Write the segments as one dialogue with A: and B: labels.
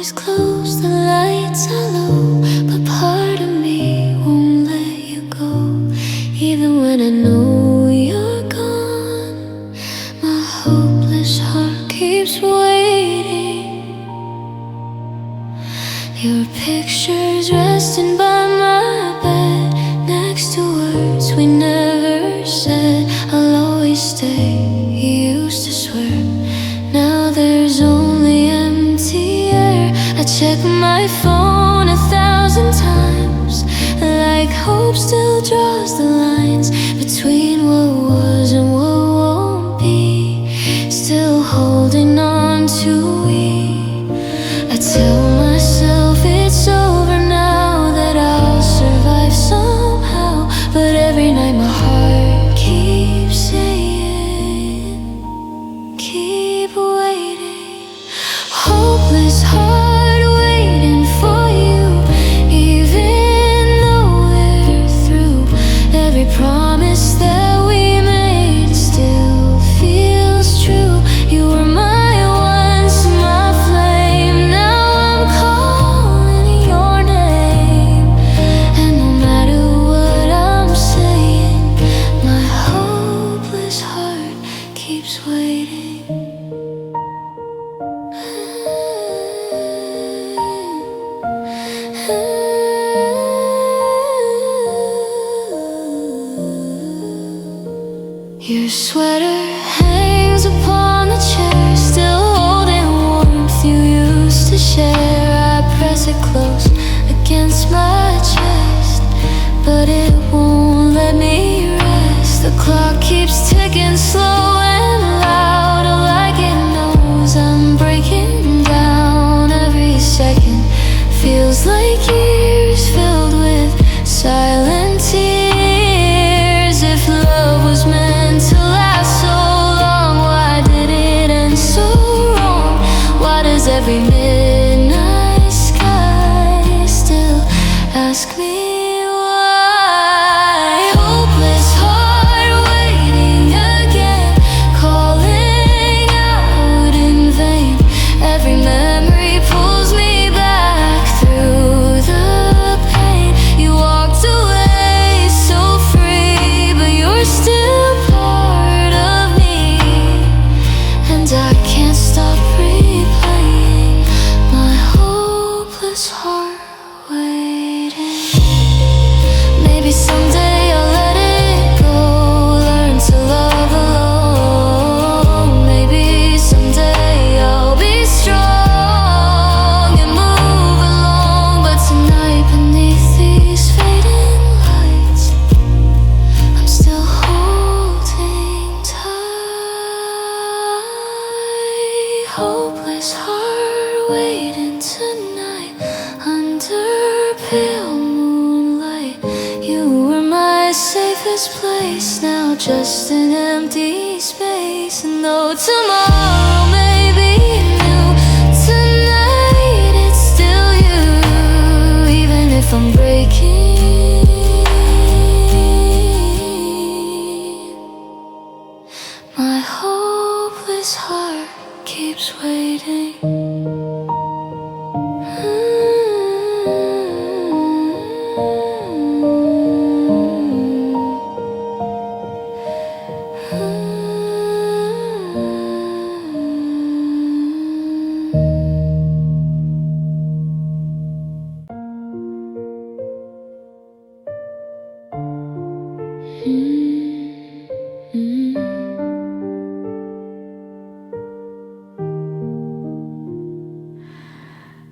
A: eyes closed, the lights are low, but part of me won't let you go. Even when I know you're gone, my hopeless heart keeps waiting. Your picture's resting by my bed, next to words we never said. I'll always stay, you used to swear. Now there's only empty air. I check my phone 1,000 times, like hope still draws the lines between what was and what won't be, still holding on to we. I tell myself it's over now, that I'll survive somehow, but every night my heart keeps saying, keep waiting. Hopeless heart waiting for you, even though we're through. Every promise that we made still feels true. You were my once, my flame. Now I'm calling your name, and no matter what I'm saying, my hopeless heart keeps waiting. Your sweater hangs upon the chair, still holding warmth you used to share. I press it close against my chest, but it won't let me rest. The clock keeps ticking slow and loud, like it knows I'm breaking down. Every second feels like years filled with silent tears. If love was meant to last so long, why did it end so wrong? Why does every midnight sky still ask me why? Hopeless heart waiting again, calling out in vain. Every memory pulls me back through the pain. You walked away so free, but you're still part of me, and I can't stop replaying my hopeless heart waiting. Maybe someday I'll let it go, learn to love alone. Maybe someday I'll be strong and move along, but tonight beneath these fading lights, I'm still holding tight. Hopeless heart waiting tonight under pale moonlight. You were my safest place, now just an empty space. And though tomorrow may be new, tonight it's still you. Even if I'm breaking, my hopeless heart keeps waiting.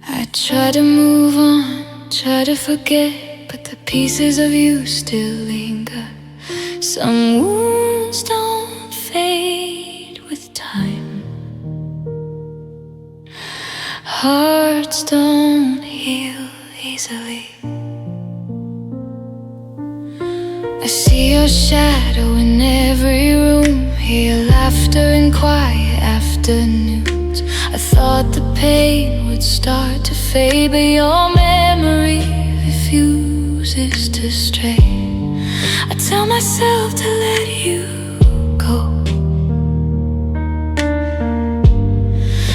A: I try to move on, try to forget, but the pieces of you still linger. Some wounds don't fade with time, hearts don't heal easily. I see your shadow in every room, hear laughter in quiet afternoons. I thought the pain would start to fade, but your memory refuses to stray. I tell myself to let you go,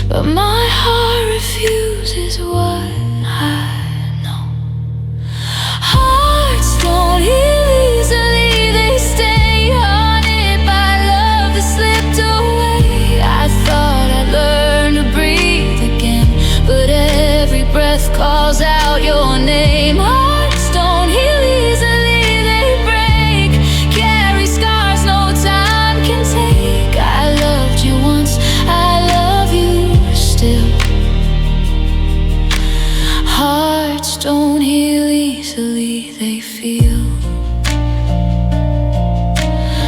A: but my heart refuses. Why? calls out your name. Hearts don't heal easily, they break. Carry scars no time can take. I loved you once, I love you still. Hearts don't heal easily, they feel.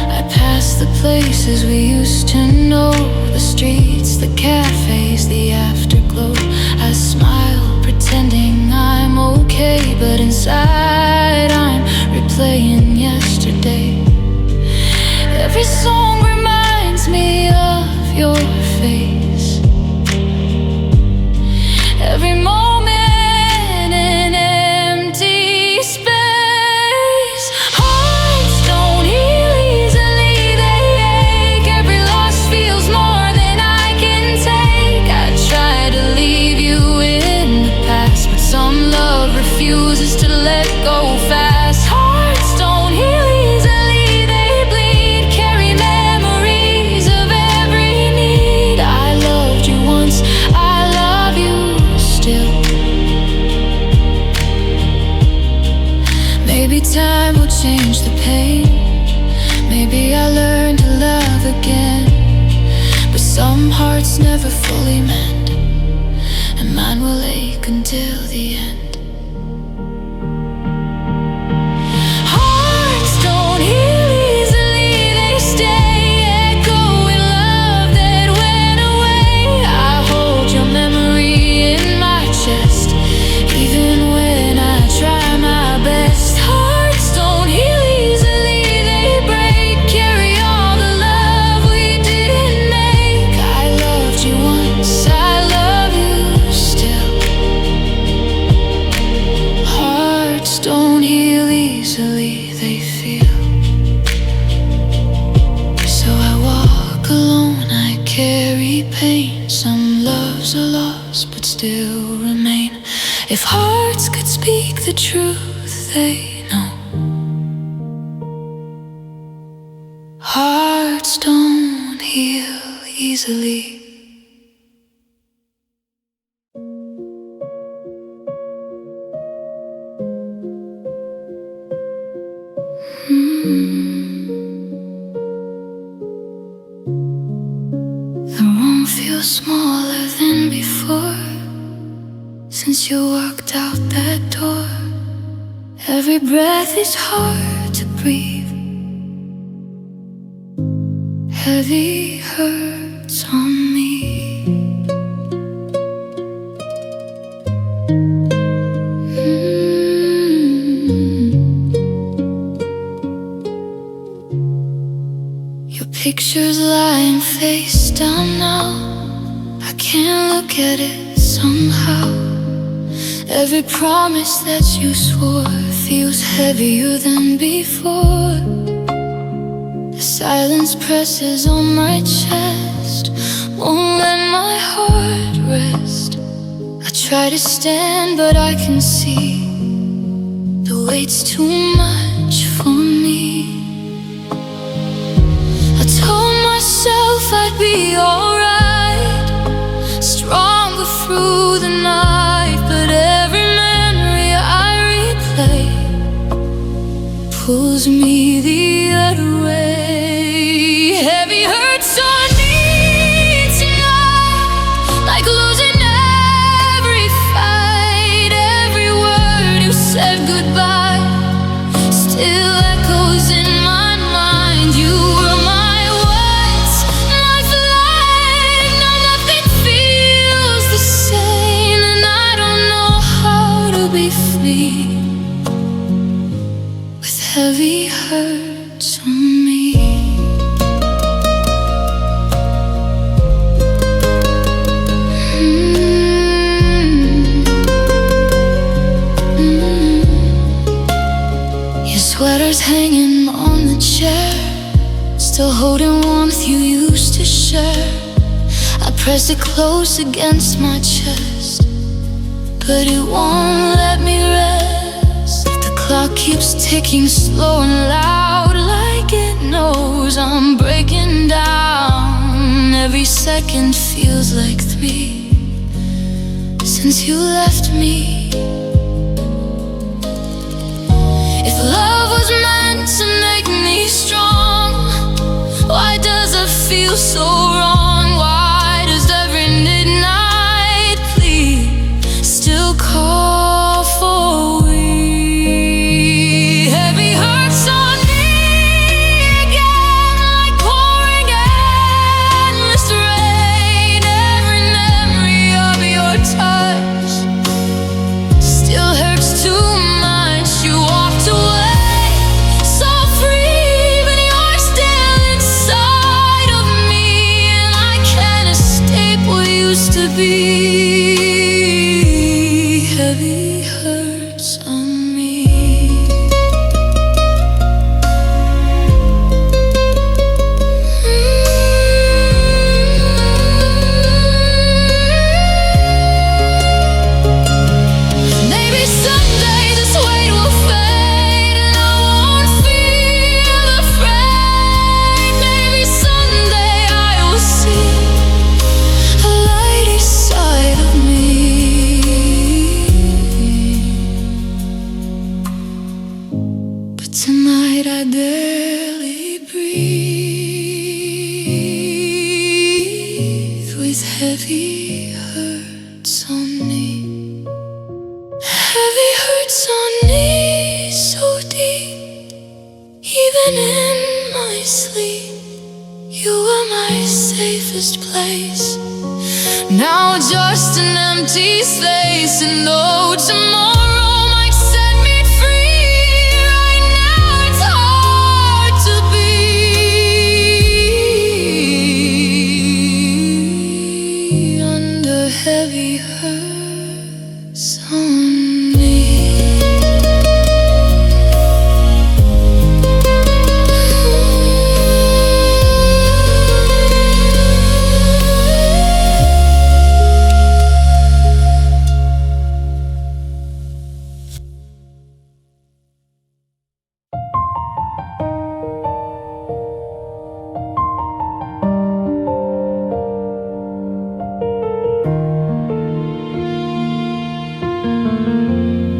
A: I pass the places we used to know, the streets, the cafes, the afterglow. I smile, pretending I'm okay, but inside I'm replaying yesterday. Every song reminds me of your face. Every moment an empty space. Hearts don't heal easily, they ache. Every loss feels more than I can take. I try to leave you in the past, but some love refuses to let go fast. Hearts don't heal easily, they bleed. Carry memories of every need. I loved you once, I love you still. Maybe time will change the pain. Maybe I'll learn to love again. But some hearts never fully mend, and mine will ache until the end. Hearts don't heal easily, they stay. Echoing love that went away. I hold your memory in my chest, even when I try my best. Hearts don't heal easily, they break. Carry all the love we didn't make. I loved you once, I love you still. Hearts don't heal easily, they feel. So I walk alone, I carry pain. Some loves are lost but still remain. If hearts could speak the truth, they know. Hearts don't heal easily. The room feels smaller than before since you walked out that door. Every breath is hard to breathe. Heavy hurts on me. Your picture's lying face down now. I can't look at it somehow. Every promise that you swore feels heavier than before. The silence presses on my chest, won't let my heart rest. I try to stand, but I can see the weight's too much for me. I told myself I'd be alright, stronger through the night. But every memory I replay pulls me the other way. Heavy hurts on me tonight, like losing every fight. Every word you said goodbye still echoes in my mind. You were my once, my life. Now nothing feels the same, and I don't know how to be free with heavy hurts on me. Your sweater's hanging on the chair, still holding warmth you used to share. I press it close against my chest, but it won't let me rest. The clock keeps ticking slow and loud, like it knows I'm breaking down. Every second feels like 3 since you left me. If love was meant to make me strong, why does it feel so wrong? Why does every midnight plea still call for we? Heavy hurts on me again, like pouring endless rain. Every memory of your touch still hurts too much. You walked away so free, but you're still inside of me, and I can't escape what used to be. Heavy hurts on me. Maybe someday this weight will fade and I won't feel afraid. Maybe someday I will see a lighter side of me. But tonight I barely breathe with heavy hurts on me. Heavy hurts on me so deep, even in my sleep. You were my safest place. Now just an empty space, and though tomorrow might set me free, right now it's hard to be under heavy hurts on me.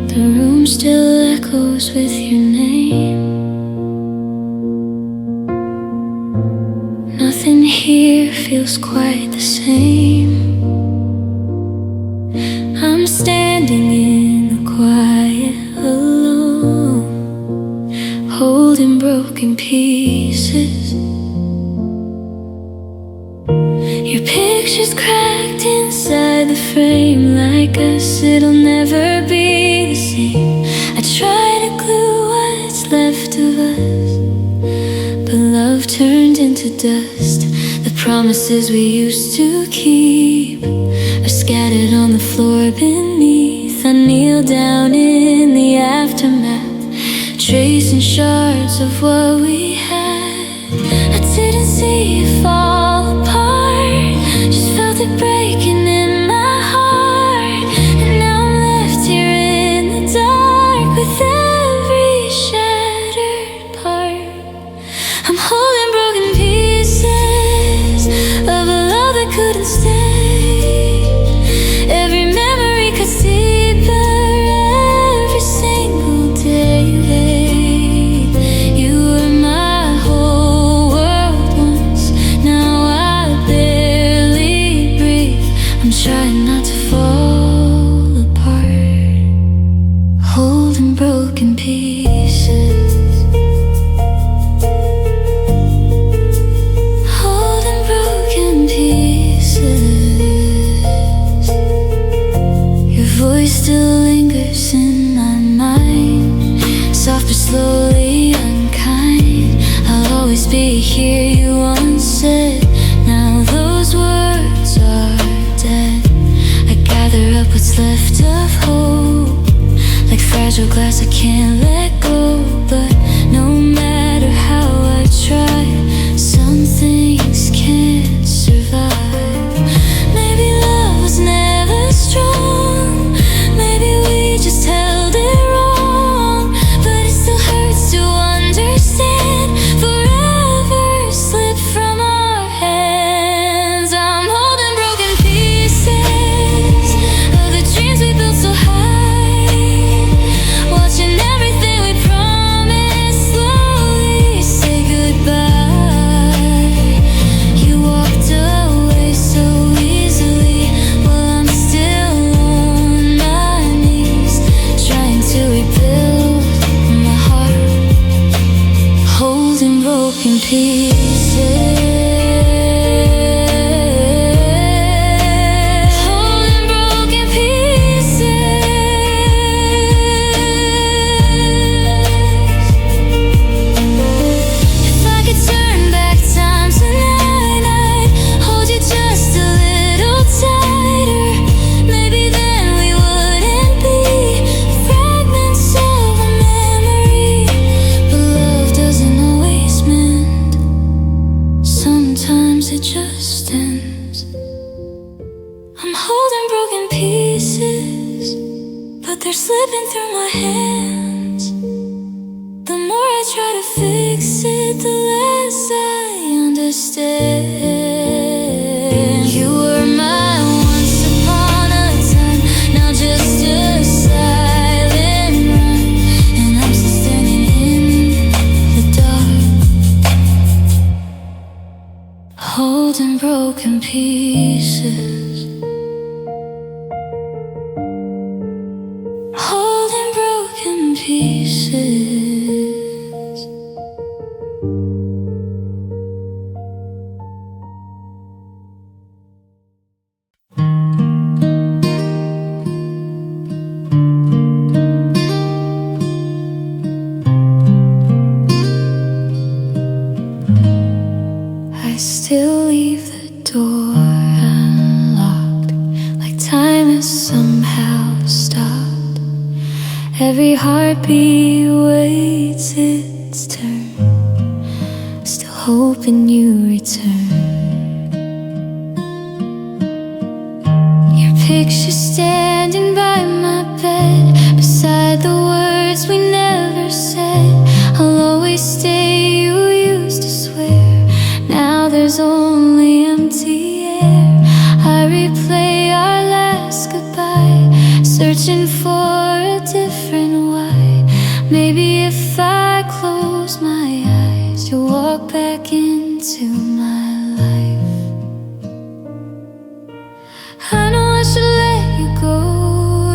A: The room still echoes with your name. Nothing here feels quite the same. I'm standing in the quiet alone, holding broken pieces. Your picture's cracked inside the frame, like us, it'll never be the same. I try to glue what's left of us, but love turned into dust. The promises we used to keep are scattered on the floor beneath. I kneel down in the aftermath, tracing shards of what we had. I didn't see it fall apart, just felt it breaking in my heart. And now I'm left here in the dark with every shattered part. I'm holding broken pieces of a love that couldn't stay. Every memory cuts deeper every single day. You were my whole world once, now I barely breathe. I'm trying not to fall apart, holding broken pieces, holding broken pieces. Your voice still lingers in my mind, soft but slowly unkind. I'll always be here, you once said. Now those words are dead. I gather up what's left of hope, like fragile glass I can't let go. But no matter how I try, some things can't survive. Maybe love was never strong, maybe we just held it wrong. But it still hurts to understand forever slipped from our hands. I'm holding broken pieces of the dream slipping through my hands. The more I try to fix it, the less I understand. You were my once upon a time, now just a silent run. And I'm still standing in the dark, holding broken pieces, holding broken pieces. I still leave the door unlocked, like time has somehow stopped. Every heartbeat waits its turn, still hoping you return. Your picture standing by my bed, beside the words we never said. I'll always stay, you used to swear. Now there's only empty air. I replay our last goodbye, searching for a different why. Maybe if I close my eyes, you'll walk back into my life. I know I should let you go,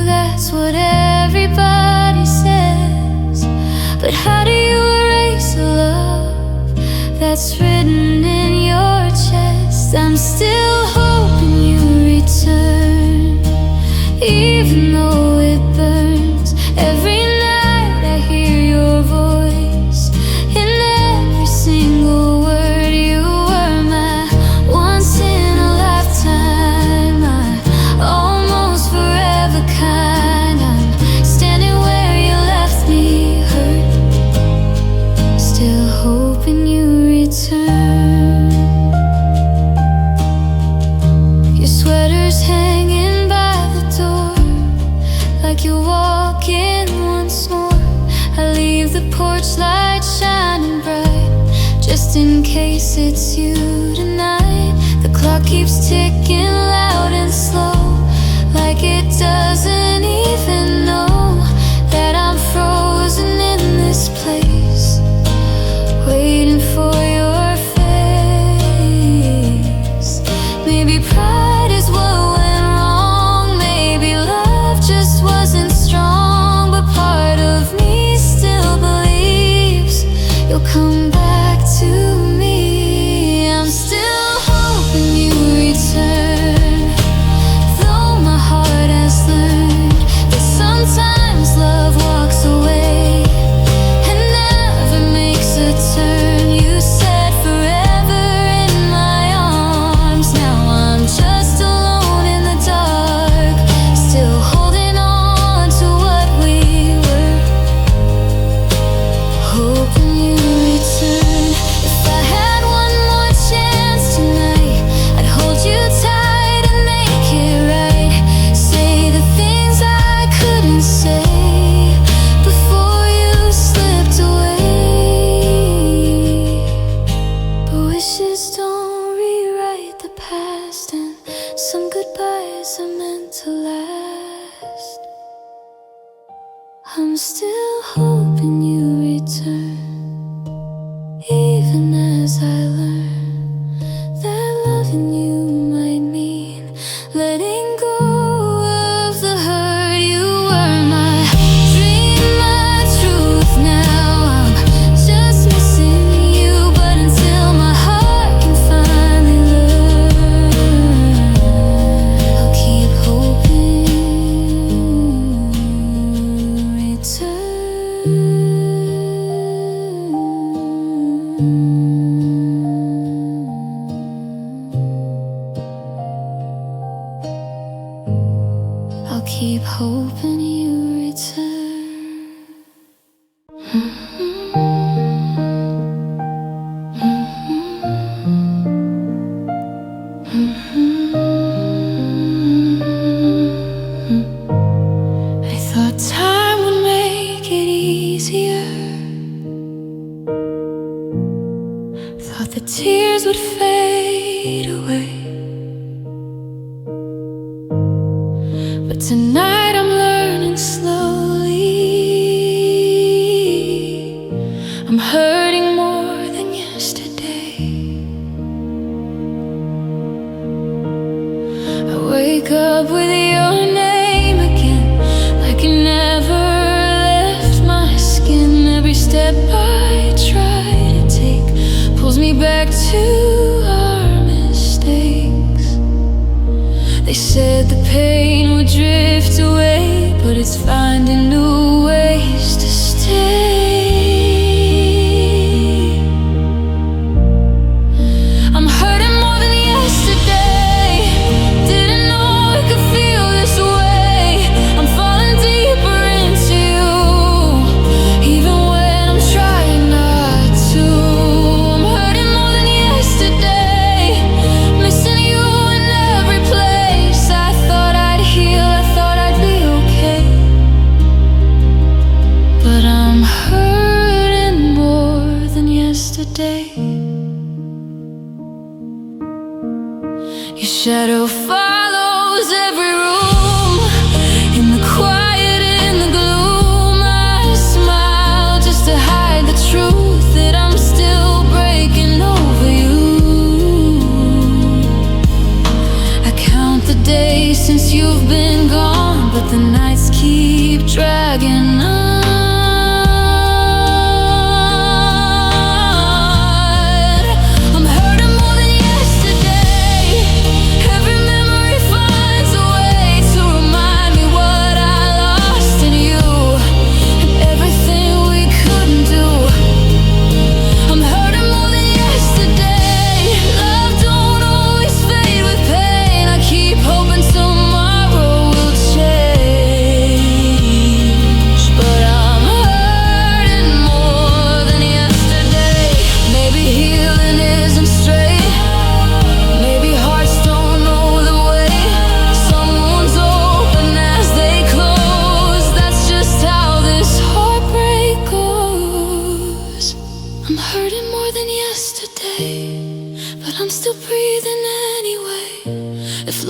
A: that's what everybody says. But how do you erase a love that's written in your chest? I'm still hoping you return, even though it burns. Every night I hear your voice in every single word. You were my once in a lifetime, my almost forever kind. I'm standing where you left me hurt, still hoping you return. Your sweater's hanging by the door, like you're walking once more. I leave the porch light shining bright, just in case it's you tonight. The clock keeps ticking loud and slow, like it doesn't even know that I'm frozen in this place, waiting for your face. Maybe pride is what went wrong, maybe love just wasn't strong. But part of me still believes you'll come back to me. I'm still hoping you return, though my heart has learned that sometimes love walks away and never makes a turn. You said forever in my arms, now I'm just alone in the dark, still holding on to what we were, hoping you return. If I had one more chance tonight, I'd hold you tight and make it right. Say the things I couldn't say before you slipped away. But wishes don't rewrite the past, and some goodbyes are meant to last. I'm still hoping you return, even as I learn that loving you might mean letting go of the hurt. You were my dream, my truth. Now I'm just missing you, but until my heart can finally learn, I'll keep hoping you return. I'll keep hoping you return. I thought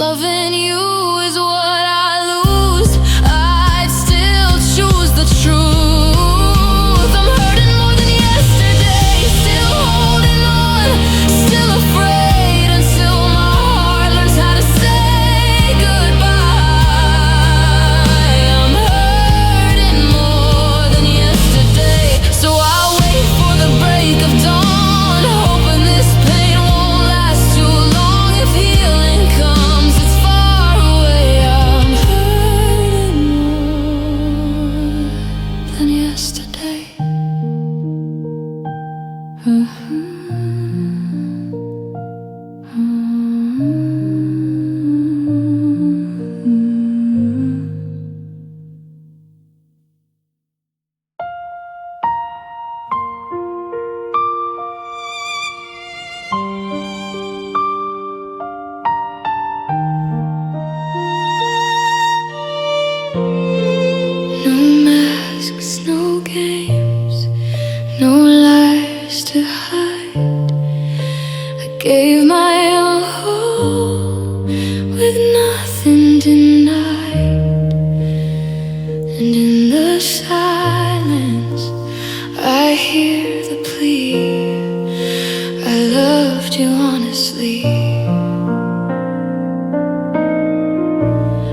A: loving you is what I lose, I'd still choose the truth. I'm hurting more than yesterday, still holding on, still afraid until my heart learns how to say goodbye. I'm hurting more than yesterday, so I'll wait for the break of dawn, hoping this pain won't last too long. If healing comes, it's far away. I'm hurting more than yesterday. No masks, no games, no lies to hide. I gave my all with nothing denied. And in the silence I hear the plea, I loved you honestly.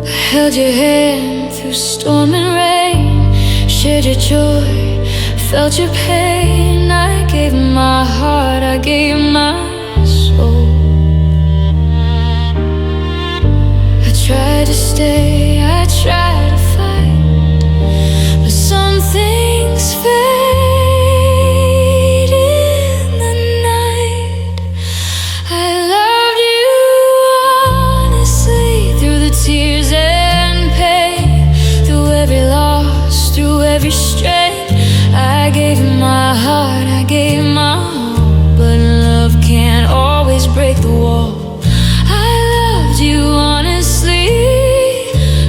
A: I held your hand through storm and rain, shared your joy, felt your pain. I gave my heart, I gave my soul. I tried to stay, I tried to fight, but some things fade in the night. I loved you honestly through the tears and pain, through every loss, through every strain. I gave my heart, I gave my all, but love can't always break the wall. I loved you honestly,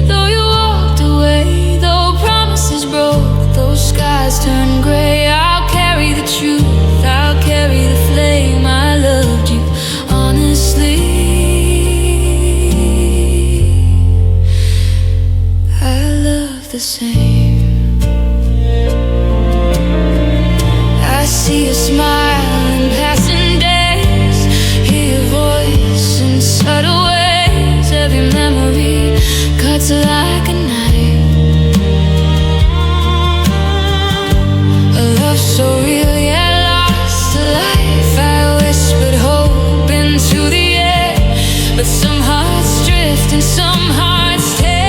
A: though you walked away, though promises broke, though skies turned gray. I'll carry the truth, I'll carry the flame. I loved you honestly, I love the same. I see a smile in passing days, hear your voice in subtle ways. Every memory cuts like a knife. A love so real yet lost to life. I whispered hope into the air, but some hearts drift and some hearts tear.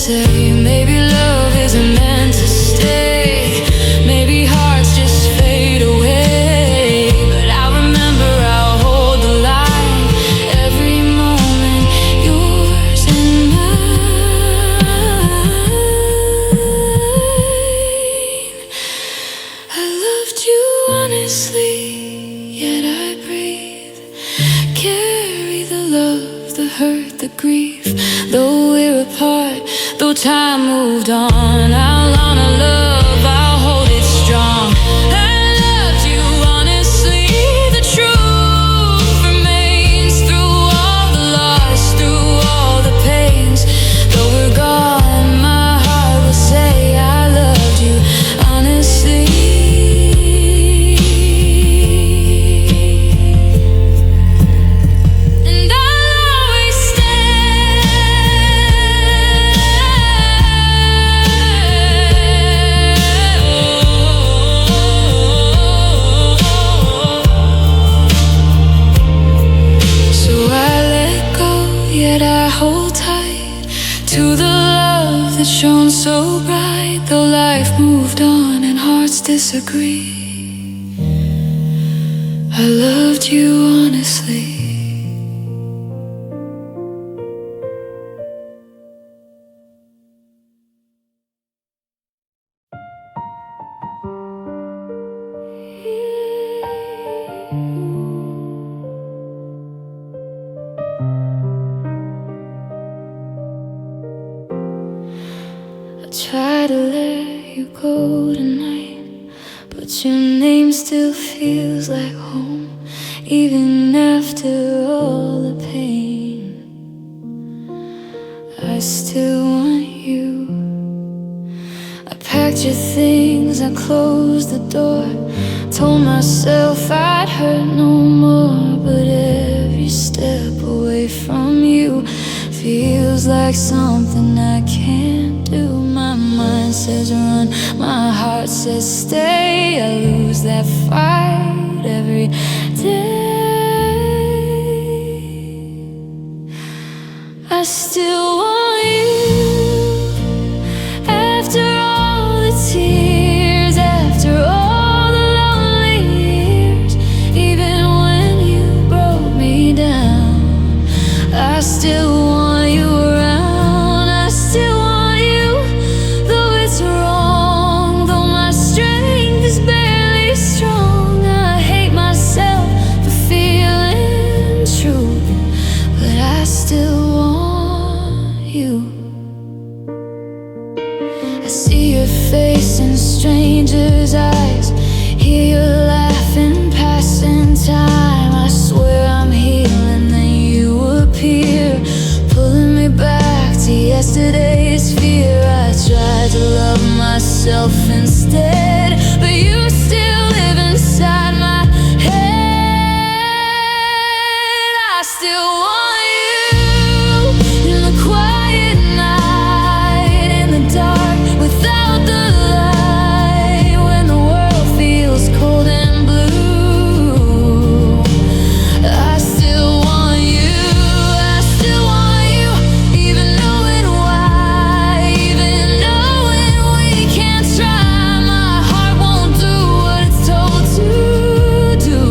A: Maybe love isn't meant to stay, maybe hearts just fade away, but I remember I'll hold the line, every moment yours and mine. I loved you honestly, yet I breathe, carry the love, the hurt, the grief. Though we're apart, though time moved on, I'll honor love, I'll hold it strong. I loved you honestly, the truth remains through all the loss, through all the pains. Though we're gone, my heart will say I loved you honestly. And I'll always stand disagree. I loved you honestly. I try to let you go tonight, but your name still feels like home, even after all the pain. I still want you. I packed your things, I closed the door, told myself I'd hurt no more, but every step away from you feels like something I can't do. My mind says run, my heart says stay. I lose that fight every day. I still want you. After all the tears, after all the lonely years, even when you broke me down, I still want you around. I still want you, though it's wrong, though my strength is barely strong. I hate myself for feeling true, but I still want you. I see your face in strangers' eyes, hear your laugh in passing time. I swear I'm healing, then you appear, pulling me back to yesterday's fear. I tried to love myself instead, but you still live inside my head. I still want you in the quiet night, in the dark, without the light, when the world feels cold and blue. I still want you, I still want you, even knowing why, even knowing we can't try. My heart won't do what it's told to do.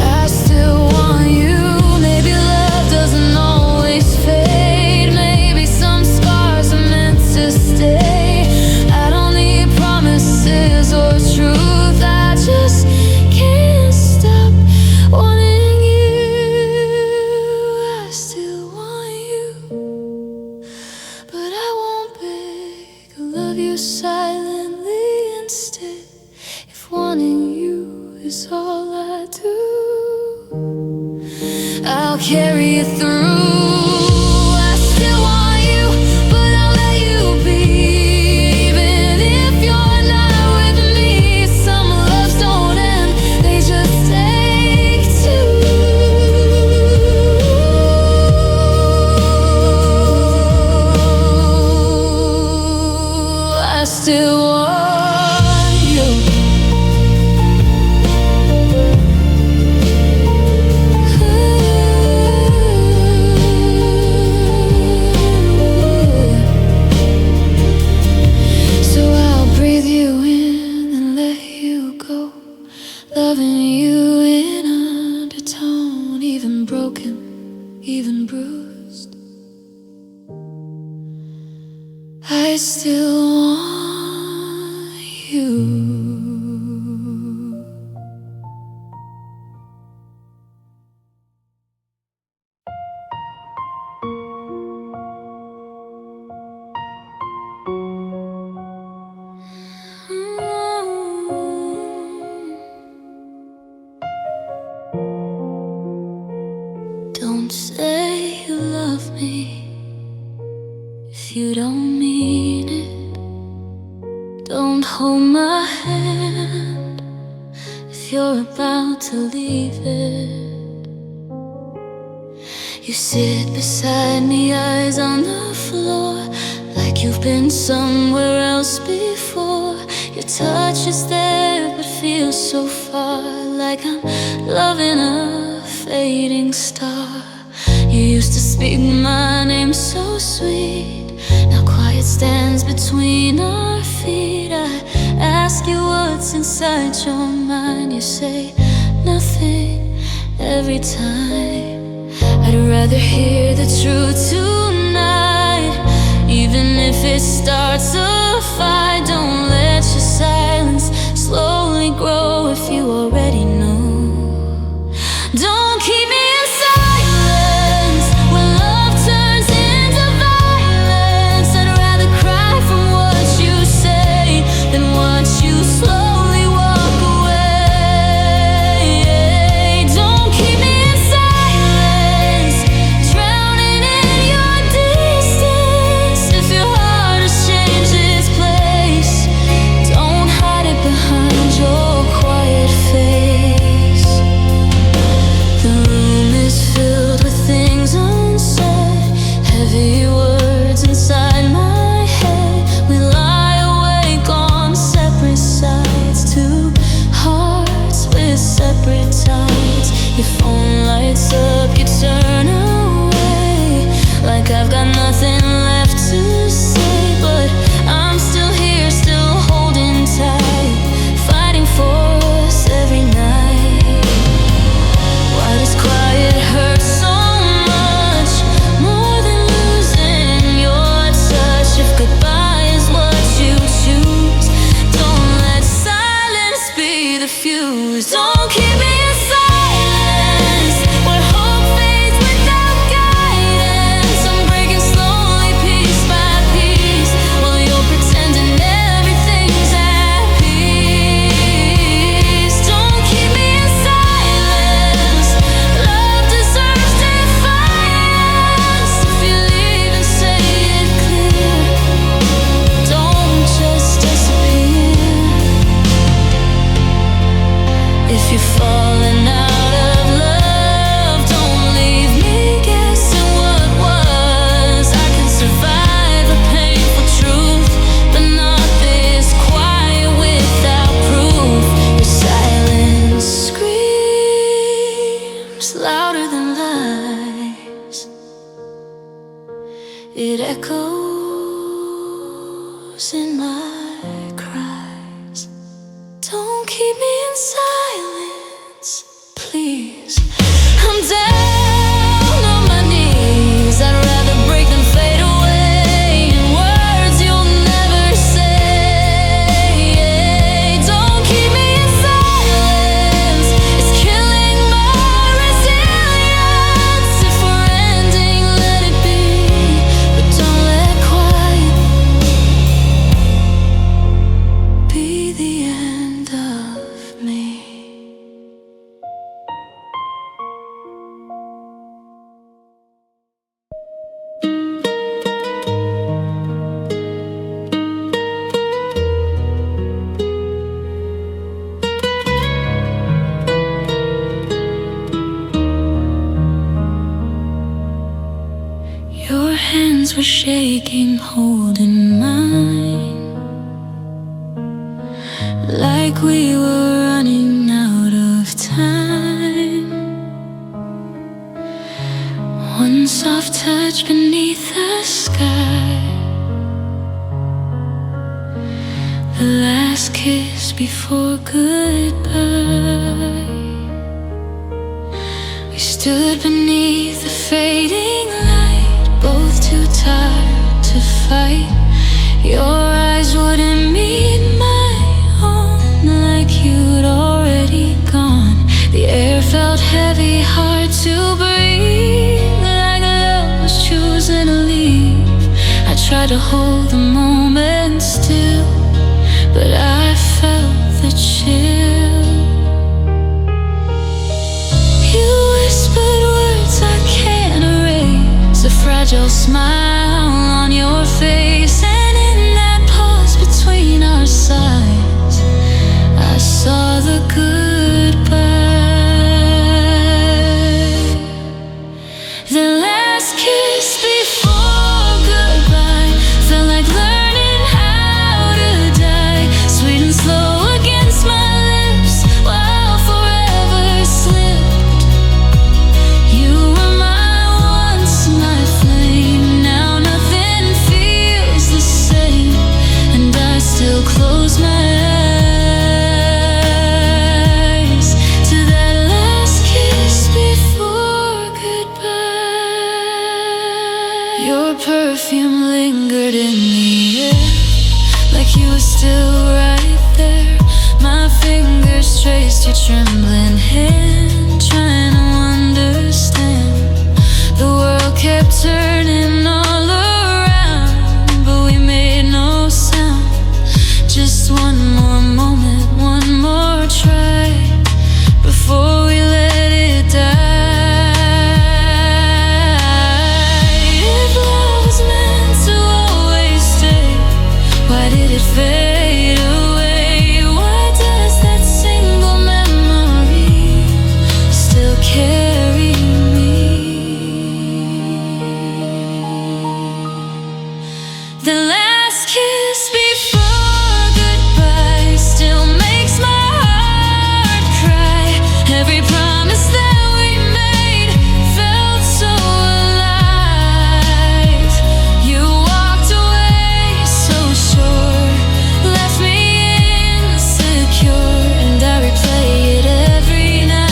A: I still want you. Maybe love doesn't always fade, maybe some scars are meant to stay. I don't need promises or truth, I just can't stop wanting you. I still want you, but I won't beg. I'll love you silently instead. If wanting you is all I do, I'll carry you through. I still want you, but I'll let you be. Even if you're not with me, some loves don't end, they just take two. I still want you. So I'll breathe you in and let you go, loving you in undertone, even broken, even bruised. I still want you. Don't say you love me if you don't mean it. Don't hold my hand if you're about to leave it. You sit beside me, eyes on the floor, like you've been somewhere else before. Your touch is there but feels so far, like I'm loving a fading star. You used to speak my name so sweet, now quiet stands between our feet. I ask you what's inside your mind, you say nothing every time. I'd rather hear the truth tonight, even if it starts a fight. Don't let your silence slowly grow if you already know. Don't keep me in silence when love turns into violence. I'd rather cry from what you say than watch you slowly walk away. Don't keep me in silence, drowning in your distance. If your heart has changed its place, don't hide it behind your quiet face. The room is filled with things unsaid, heavy words inside my head. We lie awake on separate sides, two hearts with separate tides. Your phone lights up, you turn away, like I've got nothing left to say. But I'm still here, still holding tight, fighting for us every night. Why does quiet hurt so much, more than losing your touch? If goodbye is what you choose, don't let silence be the fuse. Don't keep me in silence where hope fades without guidance. I'm breaking slowly, piece by piece, while you're pretending everything's at peace. Don't keep me in silence. Love deserves defiance. If you leave and say it clear, don't just disappear. If you're falling out of love, don't leave me guessing what was. I can survive the painful truth, but not this quiet without proof. Your silence screams louder than lies. It echoes in my cries. Don't keep me in silence, please. I'm down on my knees, I'd rather break than fade away in words you'll never say. Don't keep me in silence, it's killing my resilience. If we're ending, let it be, but don't let quiet be the end of me. Your hands were shaking, holding mine, like we were running out of time. One soft touch beneath the sky, the last kiss before goodbye. We stood beneath the fading light, both too tired to fight. Your eyes wouldn't meet my own, like you'd already gone. The air felt heavy, hard to breathe, like love was choosing to leave. I tried to hold the moment still, but I felt the chill. You whispered words I can't erase, a fragile smile on your face, and in that pause between our sides, I saw the goodbye. The last kiss before goodbye felt like learning how to die, sweet and slow against my lips, while forever slipped. You were my once, my flame. Now nothing feels the same, and I still close my eyes. trembling hand, trying to understand. The world kept turning all around, but we made no sound. Just one more moment, one more try, before we let it die. If love was meant to always stay, why did it fade away? Why does that single memory still carry me? The last kiss before goodbye still makes my heart cry. Every promise that we made felt so alive. You walked away so sure, left me insecure, and I replay it every night.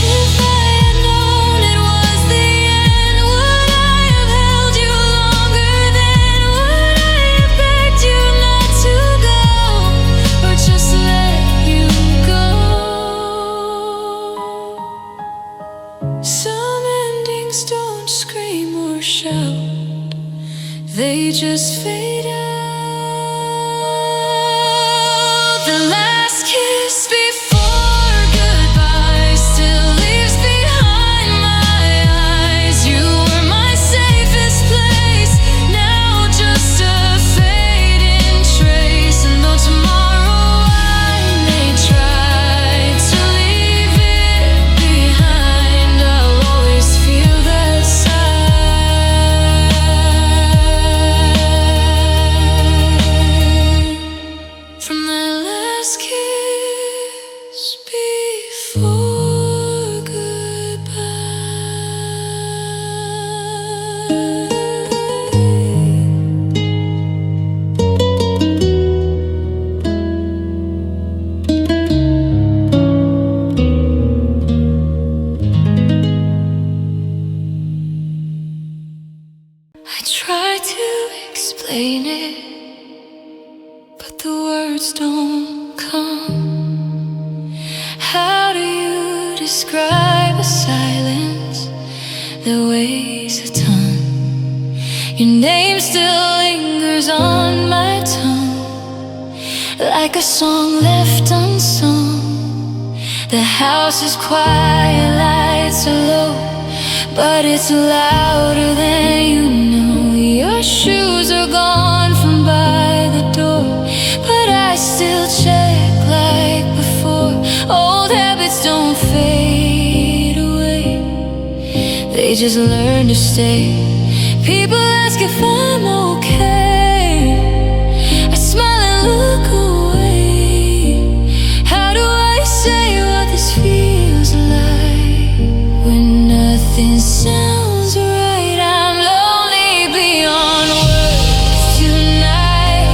A: If I had known it was the end, would I have held you longer then? Would I have begged you not to go, or just let you go? Some endings don't scream or shout, they just fade out. The last kiss before goodbye still leaves behind my eyes. You were my safest place, now just a fading trace. And though tomorrow I may try to leave it behind, I'll always feel that side. From that last kiss before I try to explain it, but the words don't come. How do you describe a silence that weighs a ton? Your name still lingers on my tongue, like a song left unsung. The house is quiet, lights are low, but it's louder than you know. Your shoes are gone from by the door, but I still check like before. Old habits don't fade away, they just learn to stay. People ask if I'm okay, I smile and look away. How do I say what this feels like when nothing sounds right? I'm lonely beyond words tonight,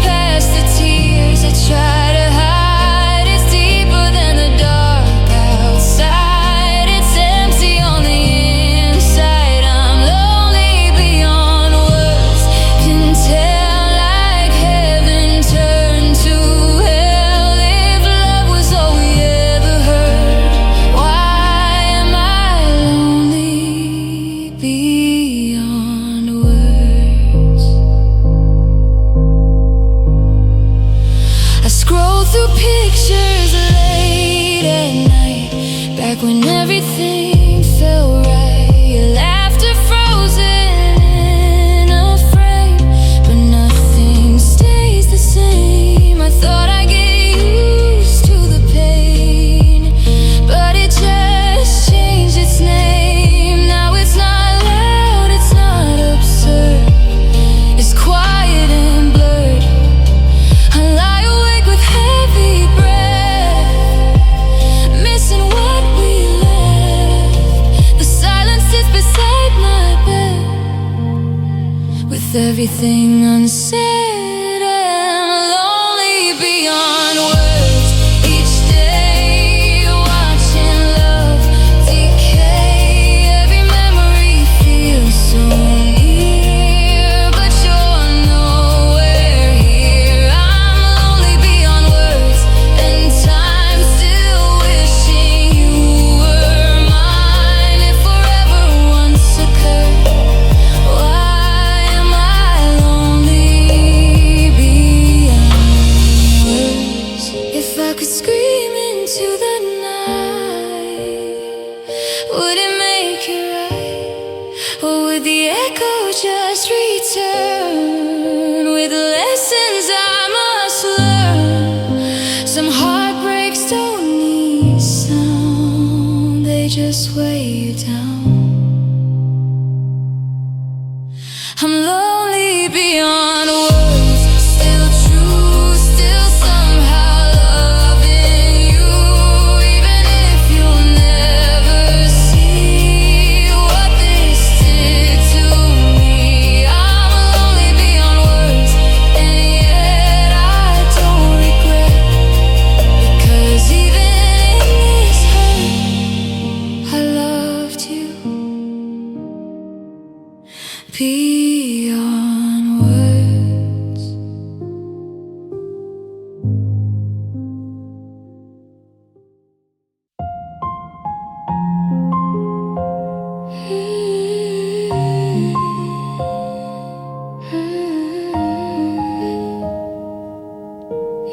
A: past the tears I try to hide. It's deeper than the dark outside, it's empty on the inside. I'm lonely beyond words, can tell like heaven turned to hell. If love was all we ever heard, why am I lonely beyond words? I scroll through pictures late at night, back when everything felt right. Your laughter frozen in a frame, but nothing stays the same. I thought I'd get used to the pain, but it just changed its name. Now it's not loud, it's not absurd, it's quiet and blurred. I lie awake with heavy breath, missing what we left. The silence sits beside my bed, with everything unsaid. I'm lonely beyond words. Each day watching love decay, every memory feels so near, but you're nowhere.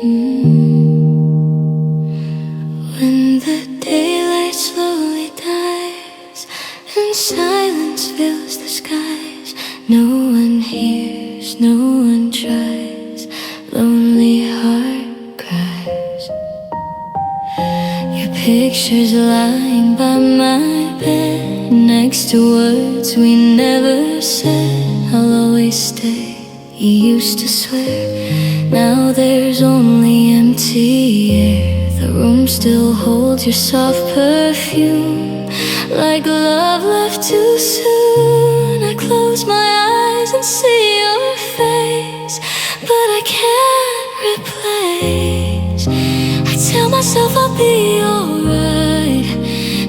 A: When the daylight slowly dies and silence fills the skies, no one hears, no one tries, lonely heart cries. Your picture's lying by my bed, next to words we never said. I'll always stay, you used to swear. Now there's only empty air. The room still holds your soft perfume, like love left too soon. I close my eyes and see your face, but I can't replace. I tell myself I'll be alright,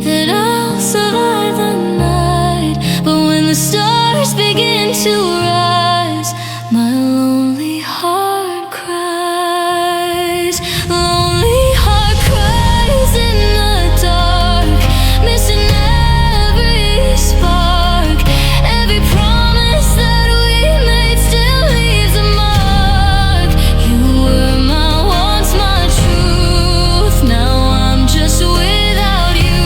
A: that I'll survive the night. But when the stars begin to rise, my lonely heart cries. Lonely heart cries in the dark, missing every spark. Every promise that we made still leaves a mark. You were my once, my truth. Now I'm just without you.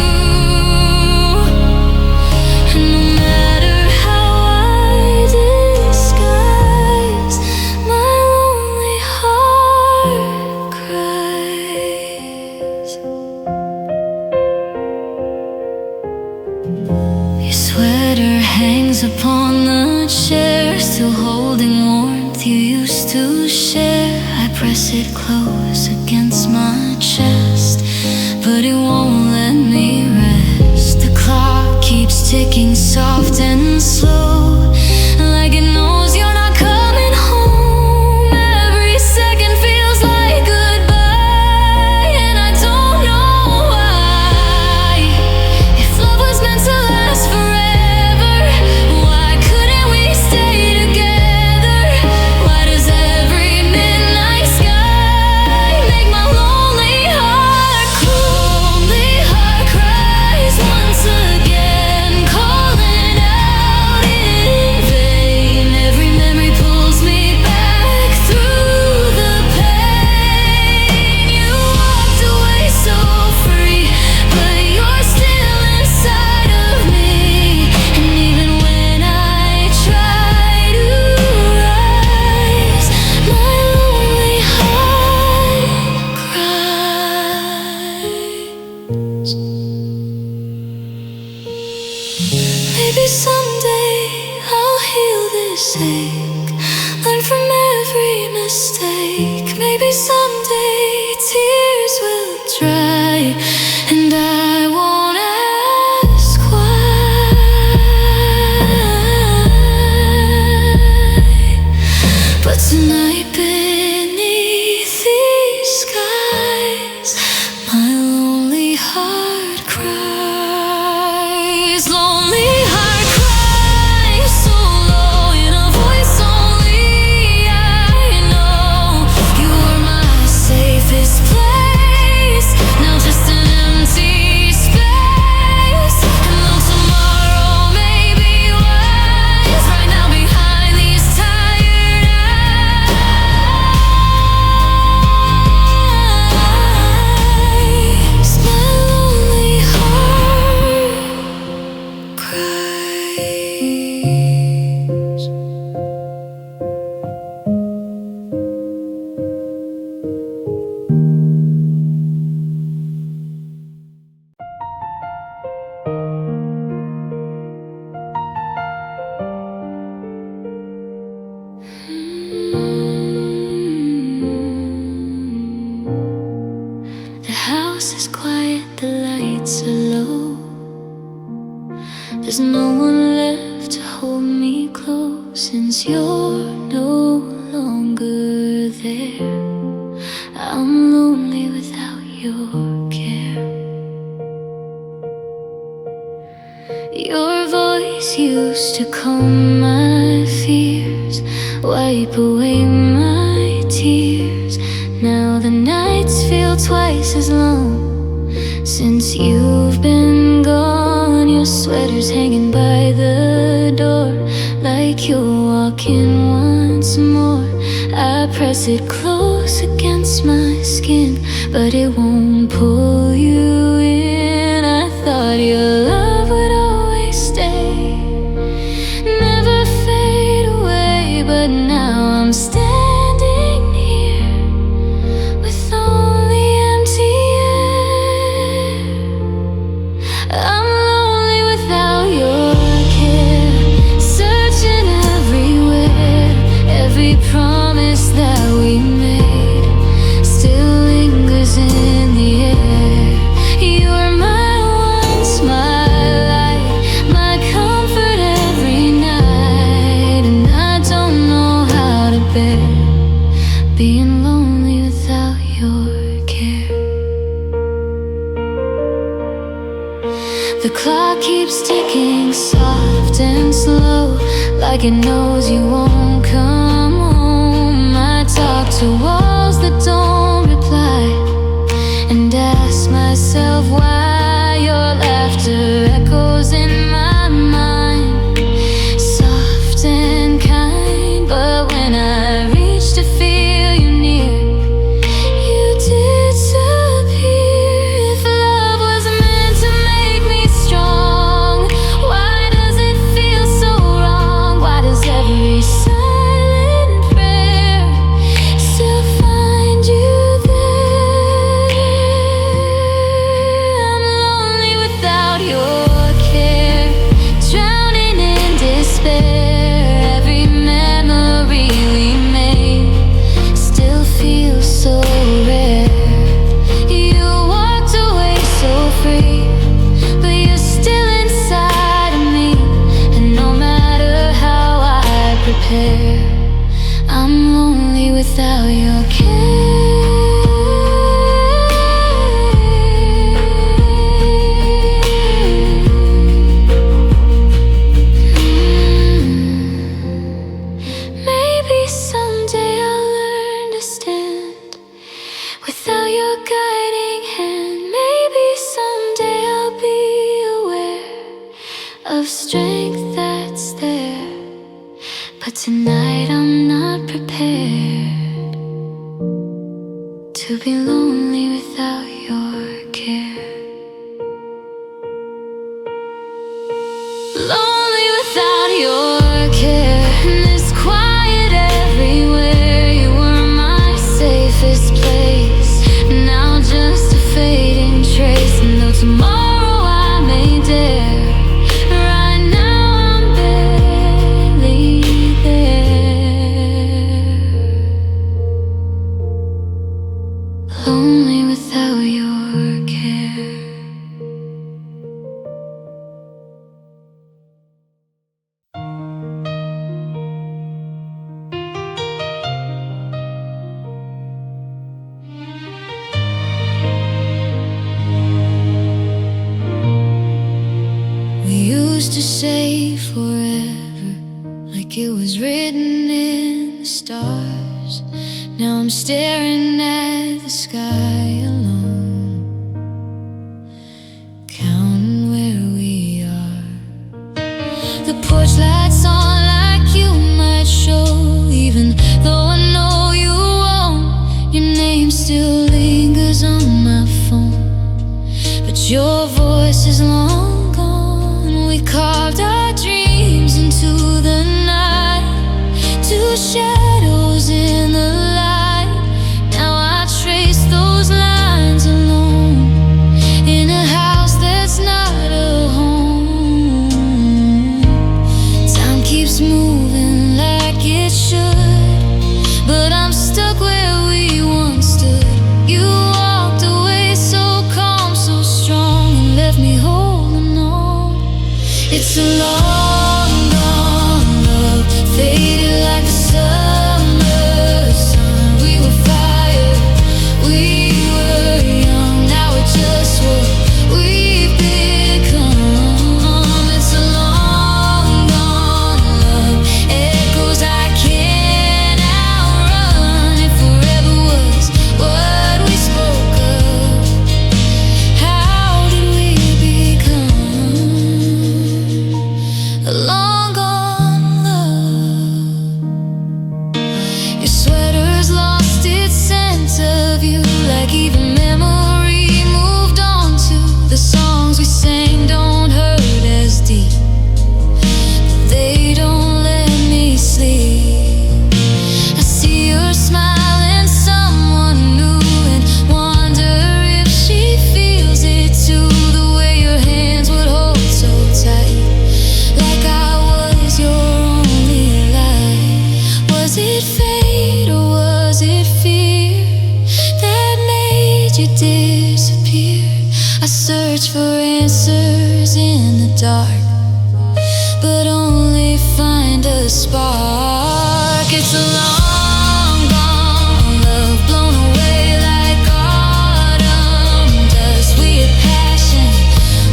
A: And no matter how I disguise, my lonely heart cries. Your sweater hangs upon the chair, still holding warmth you used to share. I press it close against my chest, but it won't let me rest. The clock keeps ticking soft and slow, like it knows you're not coming home. Every second feels like goodbye, and I don't know why. If love was meant to last forever, why couldn't we stay together? Why does every midnight sky make my lonely heart cry? Lonely heart cries once again, calling out in vain. Every memory pulls me back through the pain. You walked away so free, but you're still inside of me. And even when I try to rise, my lonely heart cries. Maybe someday I'll heal this ache, learn from every mistake. Maybe someday tears will dry, and I won't ask why. But tonight beneath these skies, my lonely heart cries. Lonely heart cries so low in a voice only I know. You were my safest place, now just an empty space. And though tomorrow may be wise, right now behind these tired eyes, my lonely heart cries. The house is quiet, the lights are low. There's no one left to hold me close, since you're no longer there. I'm lonely without your care. Your voice used to calm my fears, wipe away my tears. Now the nights feel twice as long since you've been gone. Your sweater's hanging by the door, like you're walking once more. I press it close against my skin, but it won't pull you in. I thought your love would always stay, never fade away, but now I'm standing here with only empty air. I'm lonely without your care, searching everywhere. Every promise that we made still lingers in the air. You are my one smile, light, my comfort every night, and I don't know how to bear being lonely without your care. The clock keeps ticking, soft and slow, like it knows you won't come home. I talk to walls that don't reply, and ask myself why your laughter echoes in my mind, soft and kind. But when I reach to feel you near, you disappear. If love was meant to make me strong, why does it feel so wrong? Why does every silent prayer still find you there? I'm lonely without your care, drowning in despair. Every memory we made still feels so rare. You walked away so free, but you're still inside of me, and no matter how I prepare, I'm lonely without your Maybe someday I'll learn to stand without your guiding hand. Maybe someday I'll be aware of strength that's there, but tonight I'm not prepared to be lonely without your care. Lonely without your care, and it's quiet everywhere. You were my safest place, now just a fading trace. And though tomorrow I may dare, right now I'm barely there. Lonely without your care. We used to say forever, like it was written in the stars. Now I'm staring at the sky alone, counting where we are. The porch lights on like you might show, even though I know you won't. Your name still lingers on my phone, but your voice is long gone. We carved our dreams into the night, two shadows in the light. Now I trace those lines alone, in a house that's not a home. Time keeps moving like it should, but I'm stuck where we once stood. You walked away so calm, so strong, and left me holding on. It's a long gone love, faded like the summer sun. We were fire, we were young, now we're just what we've become. It's a long gone love, echoes I can't outrun. If forever was what we spoke of, how did we become? you disappear. I search for answers in the dark, but only find a spark. It's a long gone love, blown away like autumn dust. We had passion,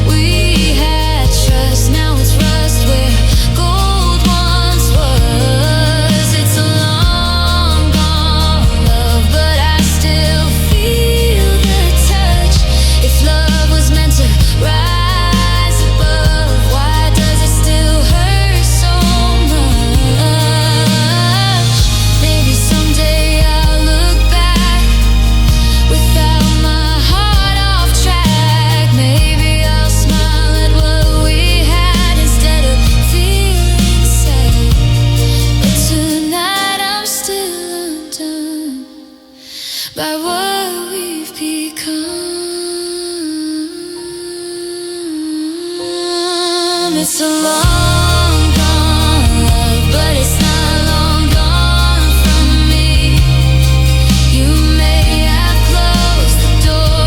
A: we had trust. Now it's rust where gold once was. It's a long gone love, but I still feel the touch. If love was meant to rise above, why does it still hurt so much? Maybe someday I'll look back without my heart off track. Maybe I'll smile at what we had instead of feeling sad. But tonight I'm still undone by what we've become. It's a long gone love, but it's not long gone from me. You may have closed the door,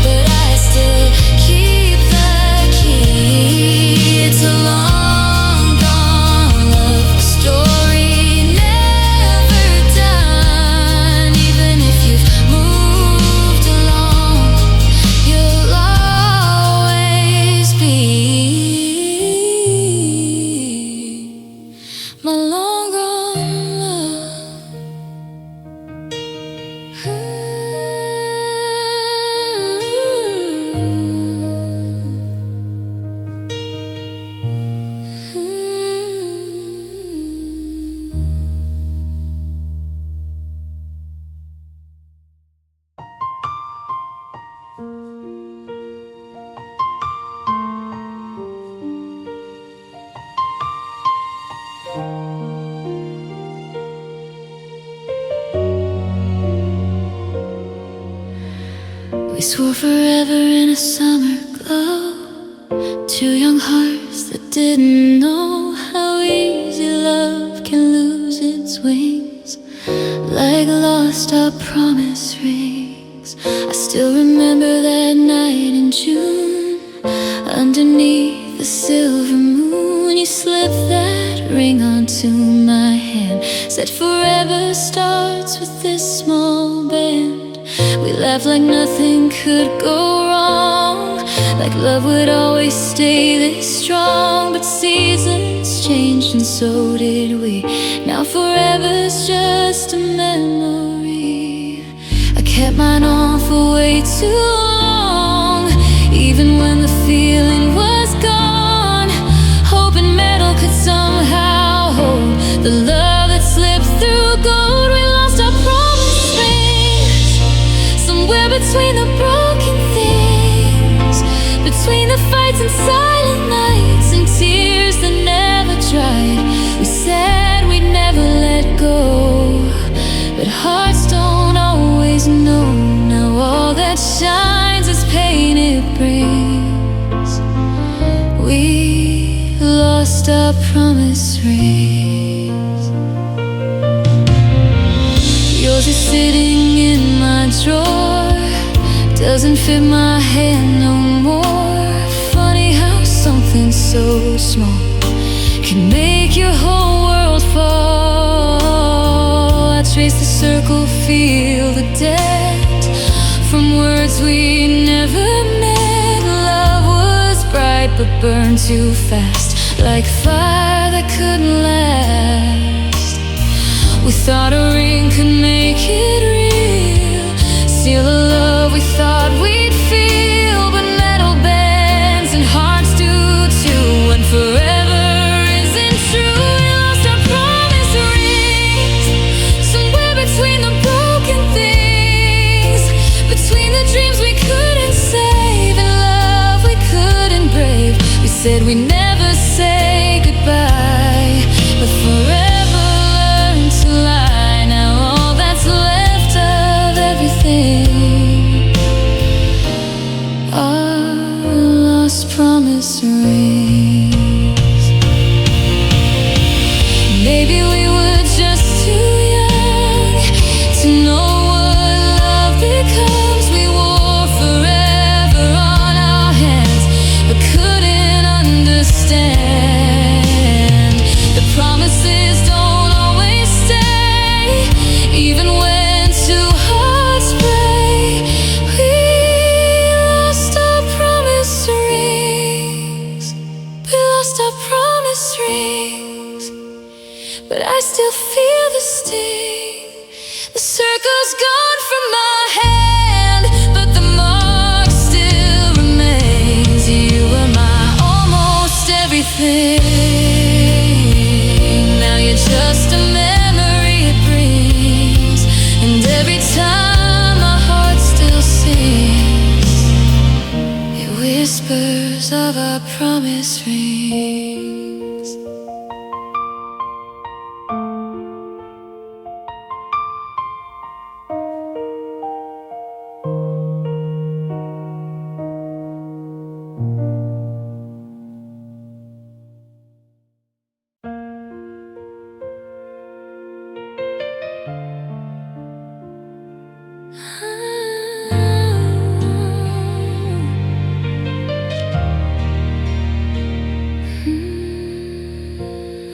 A: but I still keep the key. It's a long gone love, a story never done. Even if you've moved along, you'll always be my long gone We swore forever in a summer glow, two young hearts that didn't know how easy love can lose its wings. Like lost our promise rings. I still remember that night in June, underneath the silver moon. You slipped that ring onto my hand, said forever starts with this small band. We laughed like nothing could go wrong, like love would always stay this strong. But seasons changed and so did we. Now forever's just a memory. I kept mine on for way too long, even when the feeling was gone. Hoping metal could somehow hold the love that slipped through gold. We lost our promise rings somewhere between the broken things, between the fights and silent nights and tears that never dried. We said we'd never let go, but hearts don't always know. Now all that shines is pain it brings. We lost our promise rings. Yours is sitting in my drawer, doesn't fit my hand no more. Funny how something so small can make your whole world fall. I trace the circle, feel the debt from words we never meant. Love was bright but burned too fast, like fire that couldn't last. We thought a ring could make it real, seal a love we thought we'd feel. But metal bends and hearts do too, and forever isn't true. We lost our promise rings somewhere between the broken things, between the dreams we couldn't save and love we couldn't brave. We said we never say goodbye, but forever learn to lie. Now all that's left was gone from my hand, but the mark still remains. You were my almost everything. Now you're just a memory it brings, and every time my heart still sings, it whispers of our promise rings.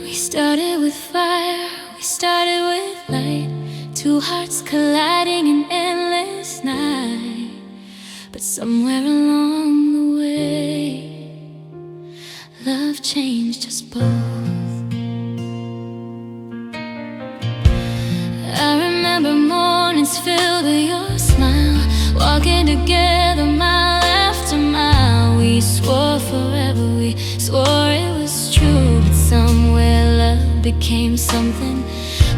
A: We started with fire, we started with light, two hearts colliding in endless night. But somewhere along the way, love changed us both. I remember mornings filled with your smile, walking together mile after mile. We swore forever, we swore it was true, but somewhere love became something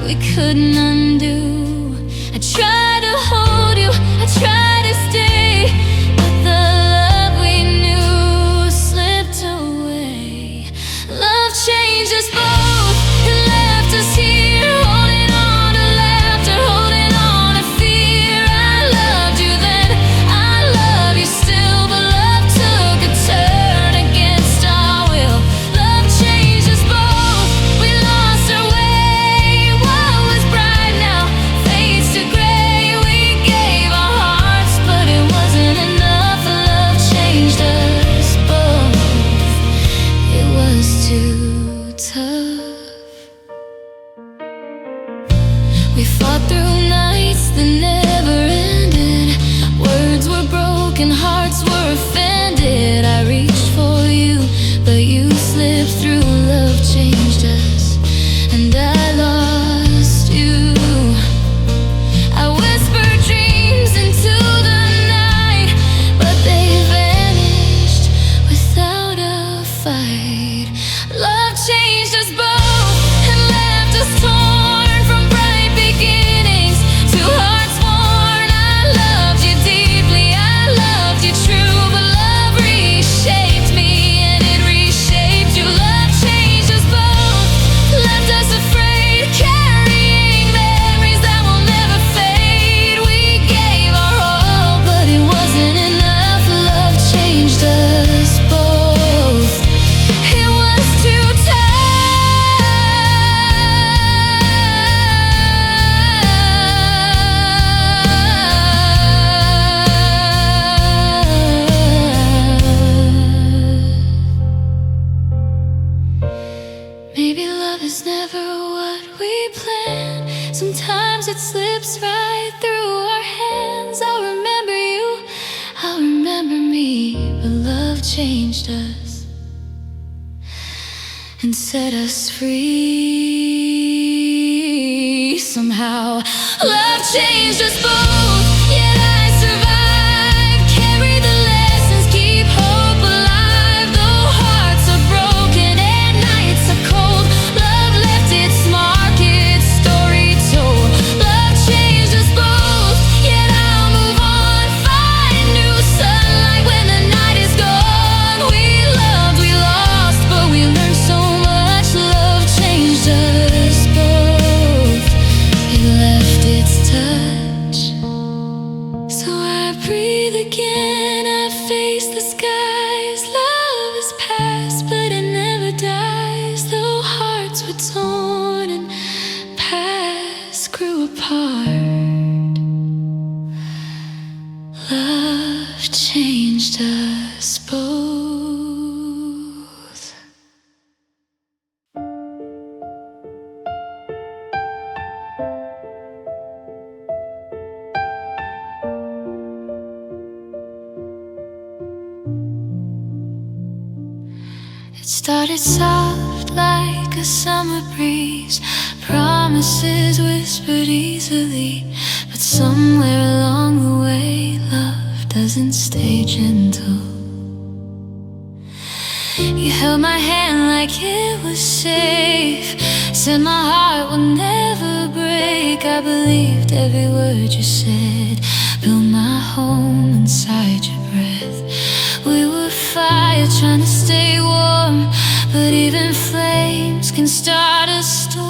A: we couldn't undo. I tried to hold you, I tried to stay, but the love we knew slipped away. Love changed us both and left us here, holding on to laughter, holding on to fear. I loved you then, I love you still, but love took a turn against our will. Love changed us both, we lost our way. What was bright now fades to gray. We gave our hearts, but it wasn't enough. Love changed us both, it was too tough. We fought through nights that never ended. Words were broken, hearts were offended. I reached for you, but you slipped through. Love changed us, and I lost you. I whispered dreams into the night, but they vanished without a fight. Love changed us both and left us torn, from bright beginnings to hearts worn. I loved you deeply, I loved you true, but love reshaped me and it reshaped you. Love changed us both, left us afraid, carrying memories that will never fade. We gave our all, but it wasn't enough. Love changed us both, it was too tough. Maybe love is never what we planned. Sometimes it slips right through our hands. I'll remember you, I'll remember me, but love changed us and set us free somehow. Love changed us both, yet I survived. Carry the lessons, keep hope alive. Though hearts are broken and nights are cold, love left its mark, its story told. Love changed us both, yet I'll move on. Find new sunlight when the night is gone. We loved, we lost, but we learned so much. Love changed us both, it left its touch. So I breathe again, I face the skies. Love is past, but it never dies. Though hearts were torn and paths grew apart, love changed us both. It started soft like a summer breeze, promises whispered easily, but somewhere along the way, love doesn't stay gentle. You held my hand like it was safe, said my heart will never break. I believed every word you said, built my home inside your breath. We were fire trying to stay warm, but even flames can start a storm.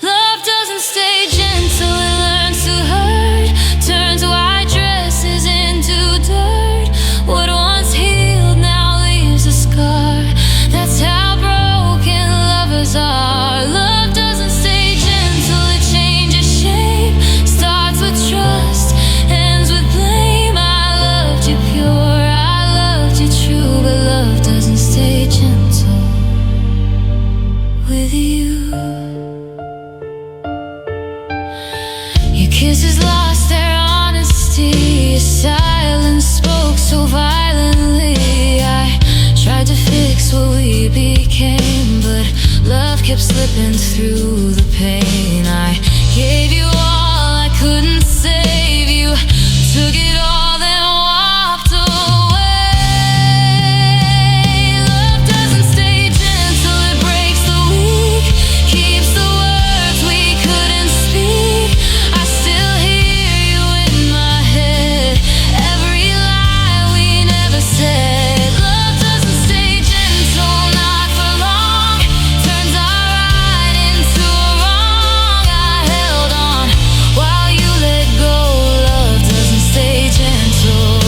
A: Love doesn't stay gentle, it learns to hurt, turns white dresses into dirt. What once healed now leaves a scar. That's how broken lovers are. Love doesn't stay gentle, it changes shape, starts with trust, ends with blame. I loved you pure, I loved you true, but love doesn't stay gentle with you. Your kisses lost their honesty, your silence spoke so violently. I tried to fix what we became, but love kept slipping through the pain. I gave you all, I couldn't save you, took it all then walked away. Love doesn't stay gentle, it breaks the weak, keeps the words we couldn't speak. I still hear you in my head, every lie we never said. Love doesn't stay gentle, not for long, turns our right into a wrong. I held on while you let go. Love doesn't stay gentle.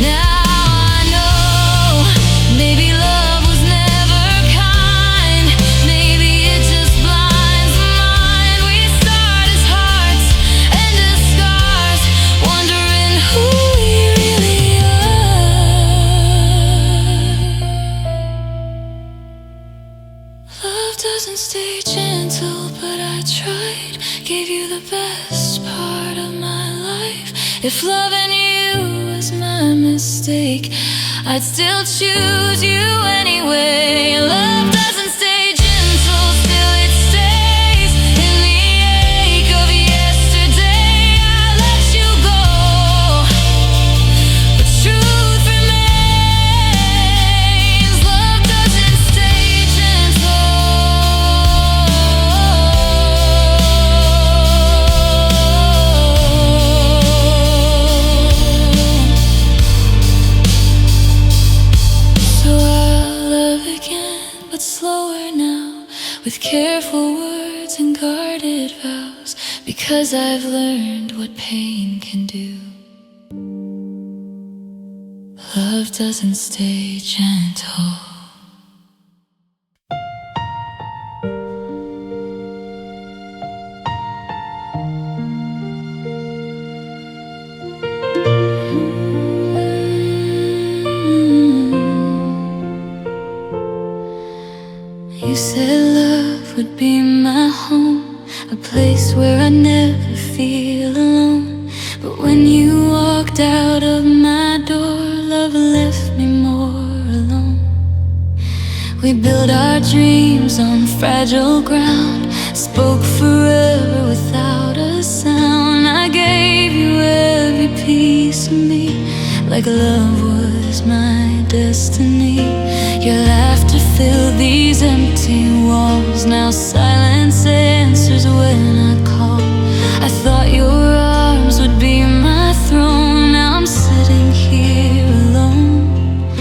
A: Now I know, maybe love was never kind, maybe it just blinds the mind. We start as hearts, end as scars, wondering who we really are. Love doesn't stay gentle, but I tried, gave you the best part of my life. If loving you was my mistake, I'd still choose you anyway. Love doesn't stay gentle, still it stays in the ache of yesterday. I let you go, but truth remains. Love doesn't stay gentle. So I'll love again, but slower now, with careful words and guarded vows, because I've learned what pain can do. Love doesn't stay gentle. You said love would be my home, a place where I never feel alone. But when you walked out of my door, love left me more alone. We built our dreams on fragile ground, spoke forever without a sound. I gave you every piece of me, like love was my destiny. Your laughter filled these empty walls, now silence answers when I call. I thought your arms would be my throne, now I'm sitting here alone.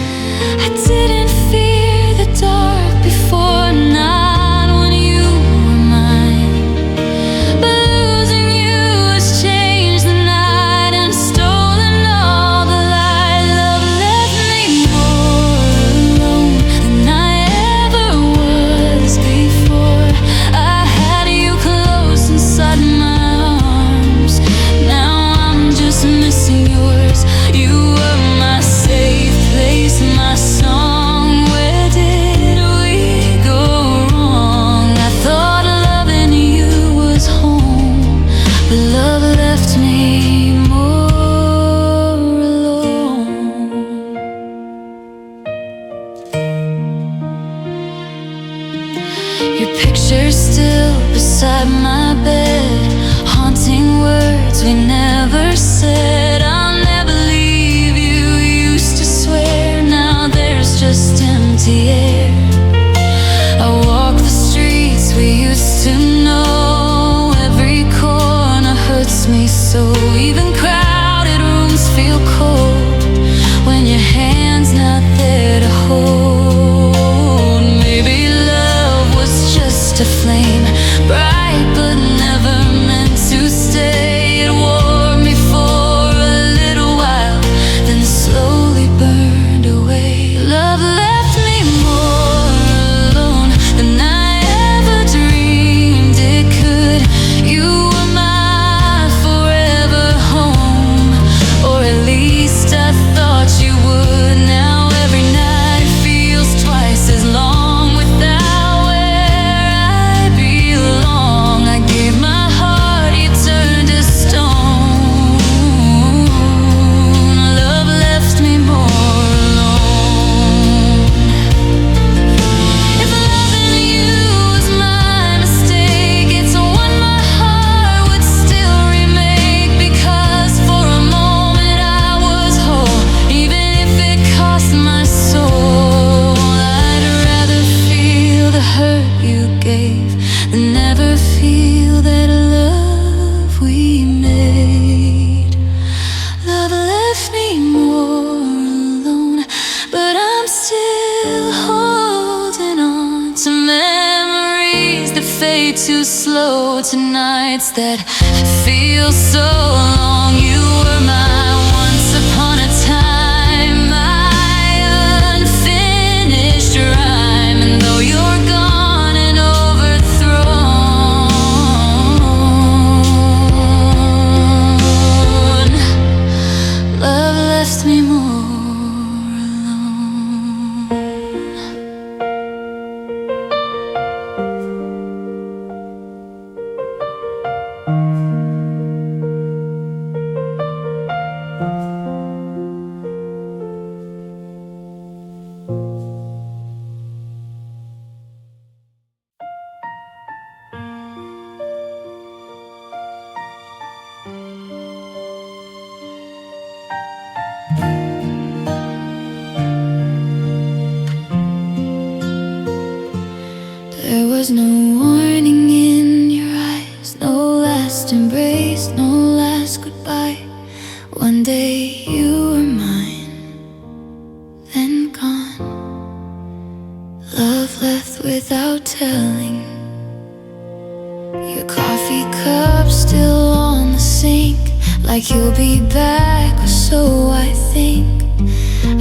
A: I didn't fear the dark before, not when you were mine, but losing you has changed the night and stolen all the light. Love left me more alone than I ever was before. I had you close inside my arms, now I'm just missing yours. You were my safe place, my song. Where did we go wrong? I thought loving you was home, but love left me more alone. Your picture's still beside my bed, nights that feel so long. You were my once upon a time, my unfinished rhyme. And though you're gone and overthrown, love left me more alone. There was no warning in your eyes, no last embrace, no last goodbye. One day you were mine, then gone. Love left without telling. Your coffee cup still on the sink, like you'll be back, or so I think.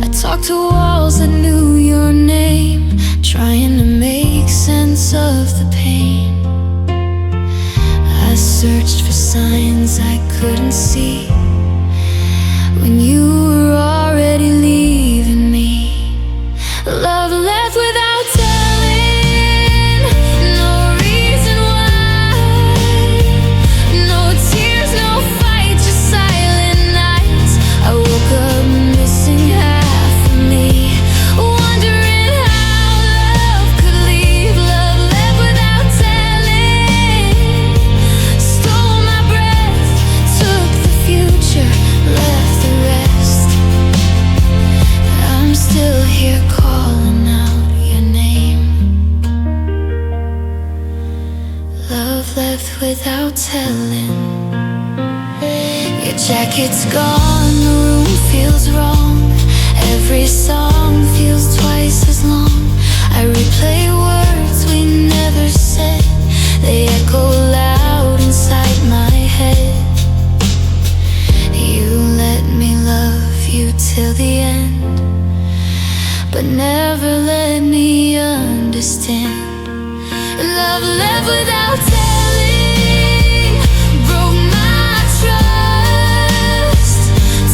A: I talked to walls that knew your name, trying to make sense of the pain. I searched for signs I couldn't see when you were already leaving me. Love left without telling, no reason why. No tears, no fight, just silent nights. I woke up missing half of me, wondering how love could leave. Love left without telling, stole my breath, took the future, left the rest. I'm still here calling out your name. Love left without telling. Your jacket's gone, the room feels wrong. Every song feels twice as long. I replay words we never said, they echo loud inside my head. You let me love you till the end, but never let me understand. Love left without telling, broke my trust,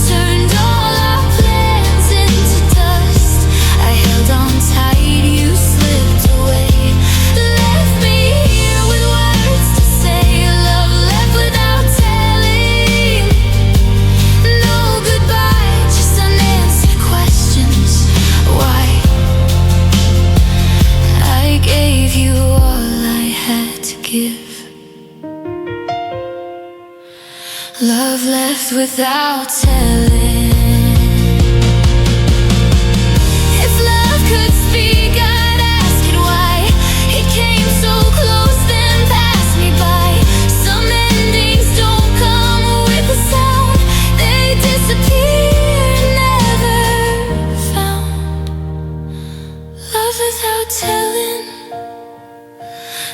A: turned all our plans into dust. I held on tight, you slipped away, left me here with words to say. Love left without telling, no goodbye, just unanswered questions. Why? I gave you all I had to give. Love left without telling. If love could speak, I'd ask it why. It came so close, then passed me by. Some endings don't come with a sound, they disappear, never found. Love without telling,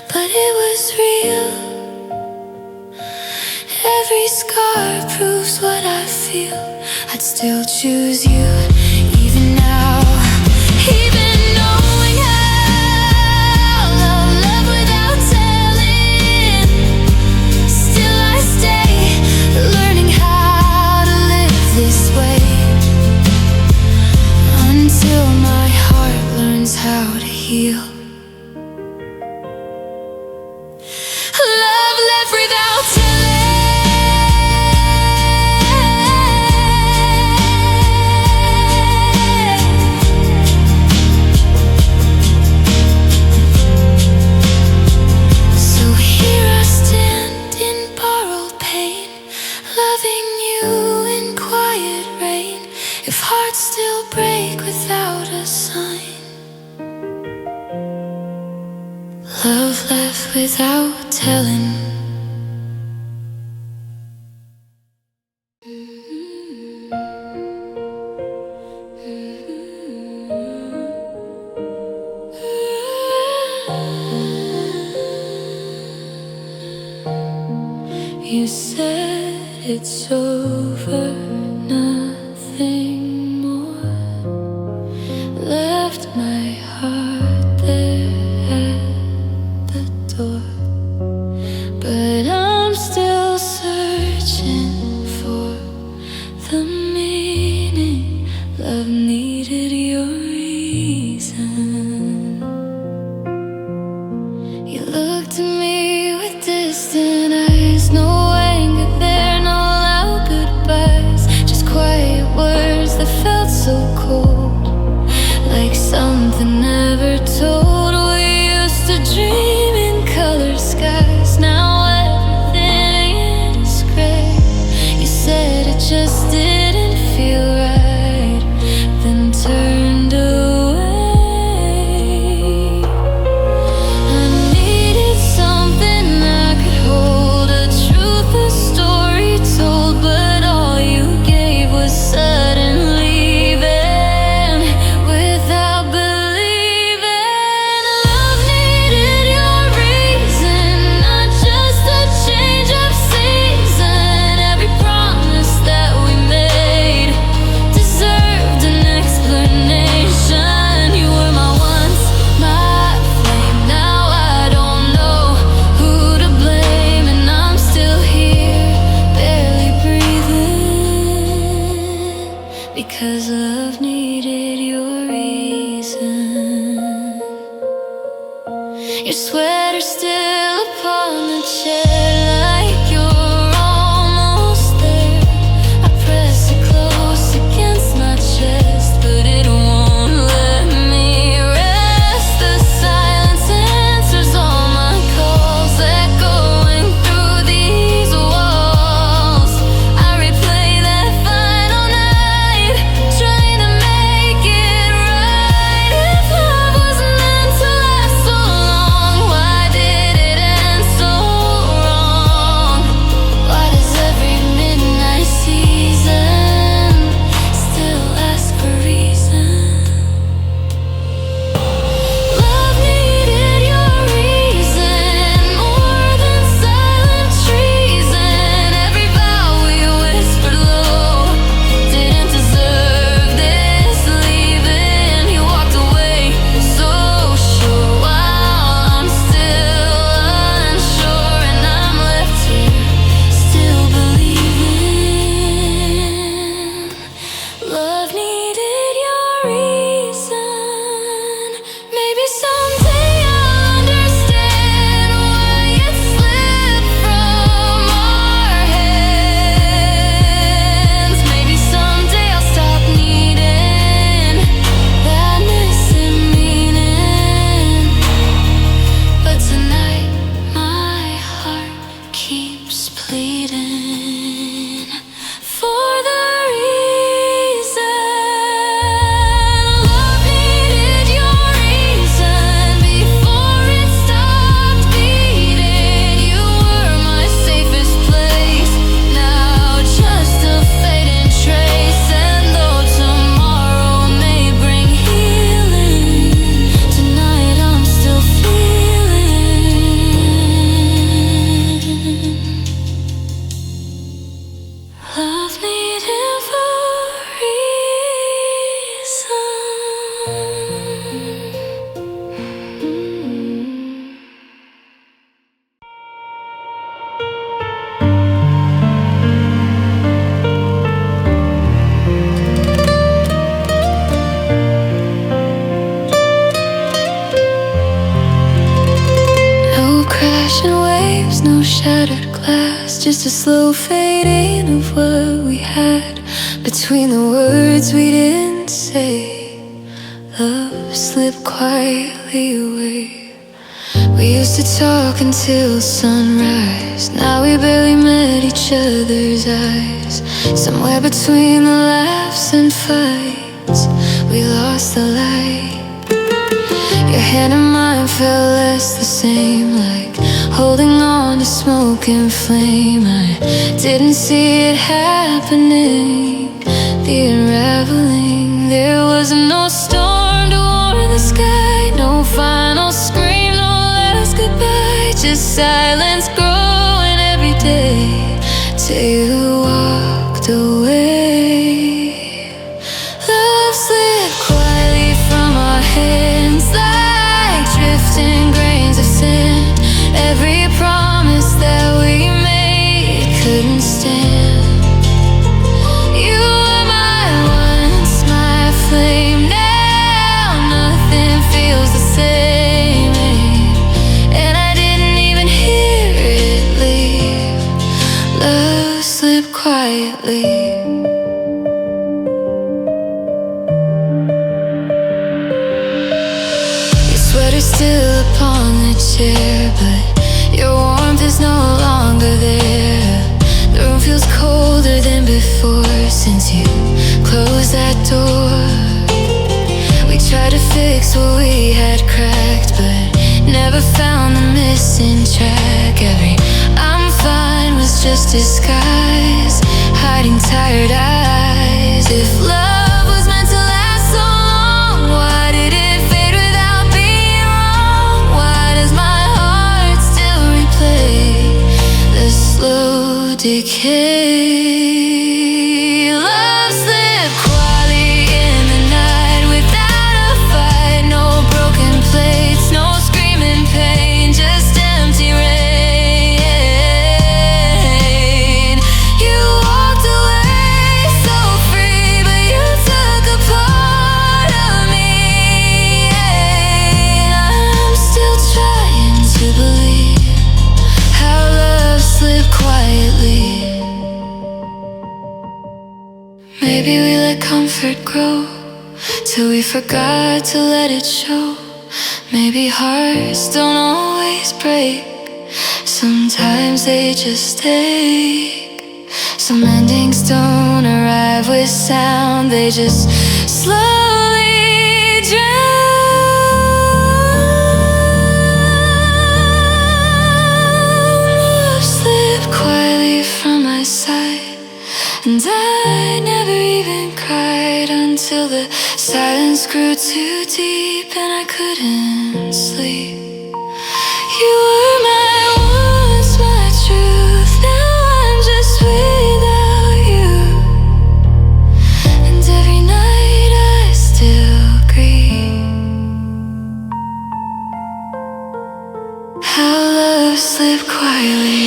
A: but it was real. Every scar proves what I feel. I'd still choose you, even now, even knowing how. Love left without telling, still I stay, learning how to live this way, until my heart learns how to heal. Love left without telling. So here I stand in borrowed pain, loving you in quiet rain. If hearts still break without a sign, love left without telling. said it's over, nothing more. Left my heart there at the door, but I'm still searching for the meaning. Love needed your reason. You looked at me with distant eyes, no anger there, no loud goodbyes, just quiet words that felt so cold, like something never told. We used to dream in colored skies, now everything is gray. You said it just didn't feel right, then turned away. I needed something I could hold, a truth, a story told, but all you gave was sudden leaving without believing. Love needed your reason, not just a change of season. Every promise that we made deserved an explanation. You were my once, my flame. Now I don't know who to blame, and I'm still here, barely breathing, because love needed your reason. Your sweater still upon the chair, like you're almost there. I press it close against my chest, but it won't let me rest. The silence answers all my calls, echoing through these walls. I replay that final night, trying to make it right. If love was meant to last so long, why did it end so wrong? Why does every midnight season still ask for reason? Love needed your reason, more than silent treason. Every vow we whispered low didn't deserve this leaving. You walked away so sure, while I'm still unsure, and I'm left here still believing. Love needed your reason. Maybe someday I'll understand why it slipped from our hands. Maybe someday I'll stop needing that missing meaning. But tonight my heart keeps pleading for the reason. Love needed your reason before it stopped beating. You were my safest place, now just a fading trace. And though tomorrow may bring healing, tonight I'm still feeling. Love needed for reason. No crashing waves, no shattered glass, just a slow fading of what we had between the words we didn't say. Love slipped quietly away. We used to talk until sunrise, now we barely met each other's eyes. Somewhere between the laughs and fights, we lost the light. Your hand in mine felt less the same, like holding on to smoking flame. I didn't see it happening, the unraveling. There was no storm to warm the sky, no final scream, no last goodbye, just silence growing every day. till you walked away. Love slipped quietly from our hands like drifting grains of sand. Every promise that we made couldn't stand. You were my once, my flame. Now nothing feels the same, and I didn't even hear it leave. Love slipped quietly. Sweater's still upon the chair, but your warmth is no longer there. The room feels colder than before since you closed that door. We tried to fix what we had cracked, but never found the missing track. Every "I'm fine" was just disguise, hiding tired eyes. If love was meant to last so long, why did it fade without being wrong? Why does my heart still replay the slow decay? Love slipped quietly in the night without a fight. No broken plates, no screaming pain, just empty rain. You walked away so free, but you took a part of me. I'm still trying to believe how love slipped quietly. Maybe we let comfort grow till we forgot to let it show. Maybe hearts don't always break, sometimes they just ache. Some endings don't arrive with sound, they just slowly drown. Love slipped quietly from my side, and I never even cried until the silence grew too deep and I couldn't sleep. You were my once, my truth. Now I'm just without you, and every night I still grieve how love slipped quietly.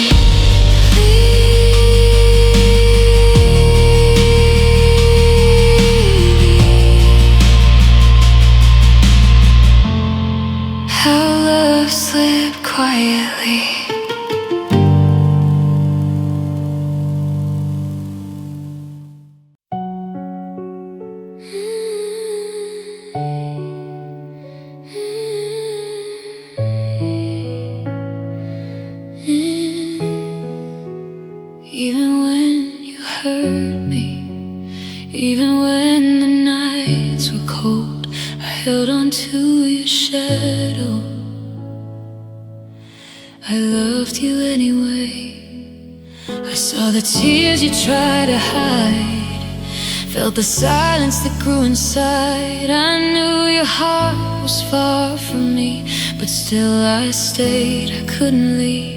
A: How love slipped quietly. Even when you hurt me, even when the nights were cold, I held on to your shadow. I loved you anyway. I saw the tears you tried to hide, felt the silence that grew inside. I knew your heart was far from me, but still I stayed, I couldn't leave.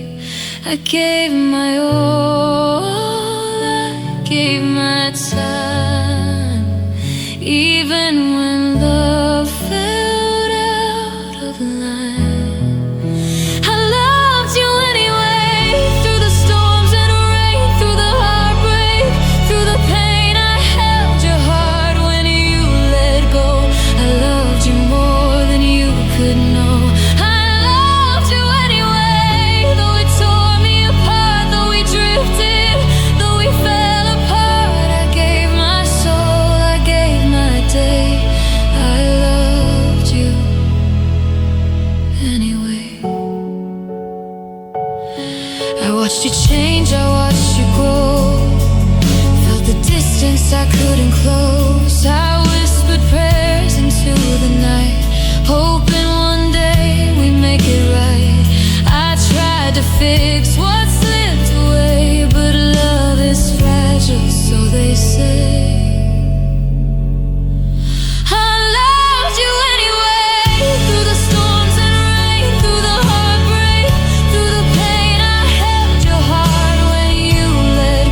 A: I gave my all, I gave my time, even when love felt out of line. I loved you anyway, through the storms and rain, through the heartbreak, through the pain. I held your heart when you let go. I loved you more than you could know. I loved you anyway, though it tore me apart, though we drifted, though we fell apart. I gave my soul, I gave my day. I loved you anyway. I watched you change, I watched you grow, felt the distance I couldn't close. I whispered prayers into the night, hoping one day we'd make it right. I tried to fix what slipped away, but love is fragile, so they say. I loved you anyway, through the storms and rain, through the heartbreak, through the pain. I held your heart when you let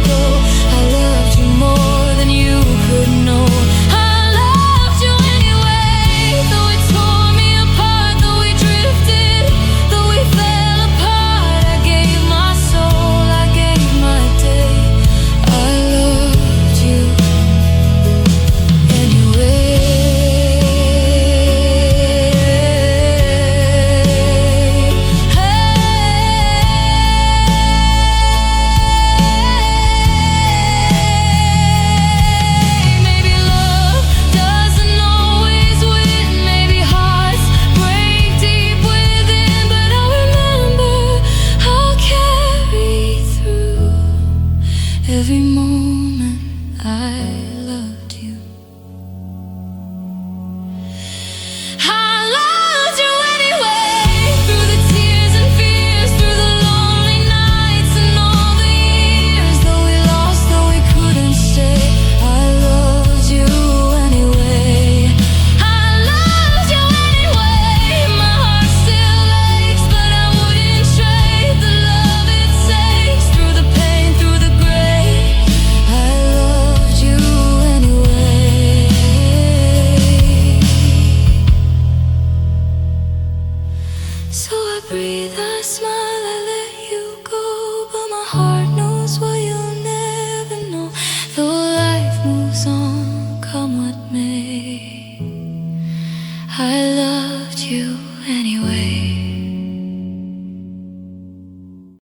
A: Every moment I loved you. I loved you anyway, through the tears and fears, through the lonely nights and all the years. Though we lost, though we couldn't stay, I loved you anyway. I loved you anyway. My heart still aches, but I wouldn't trade the love it takes. Through the pain, through the grave, I loved you anyway. So I breathe, I smile, I let you go, but my heart knows what you'll never know. Though life moves on, come what may, I loved you anyway.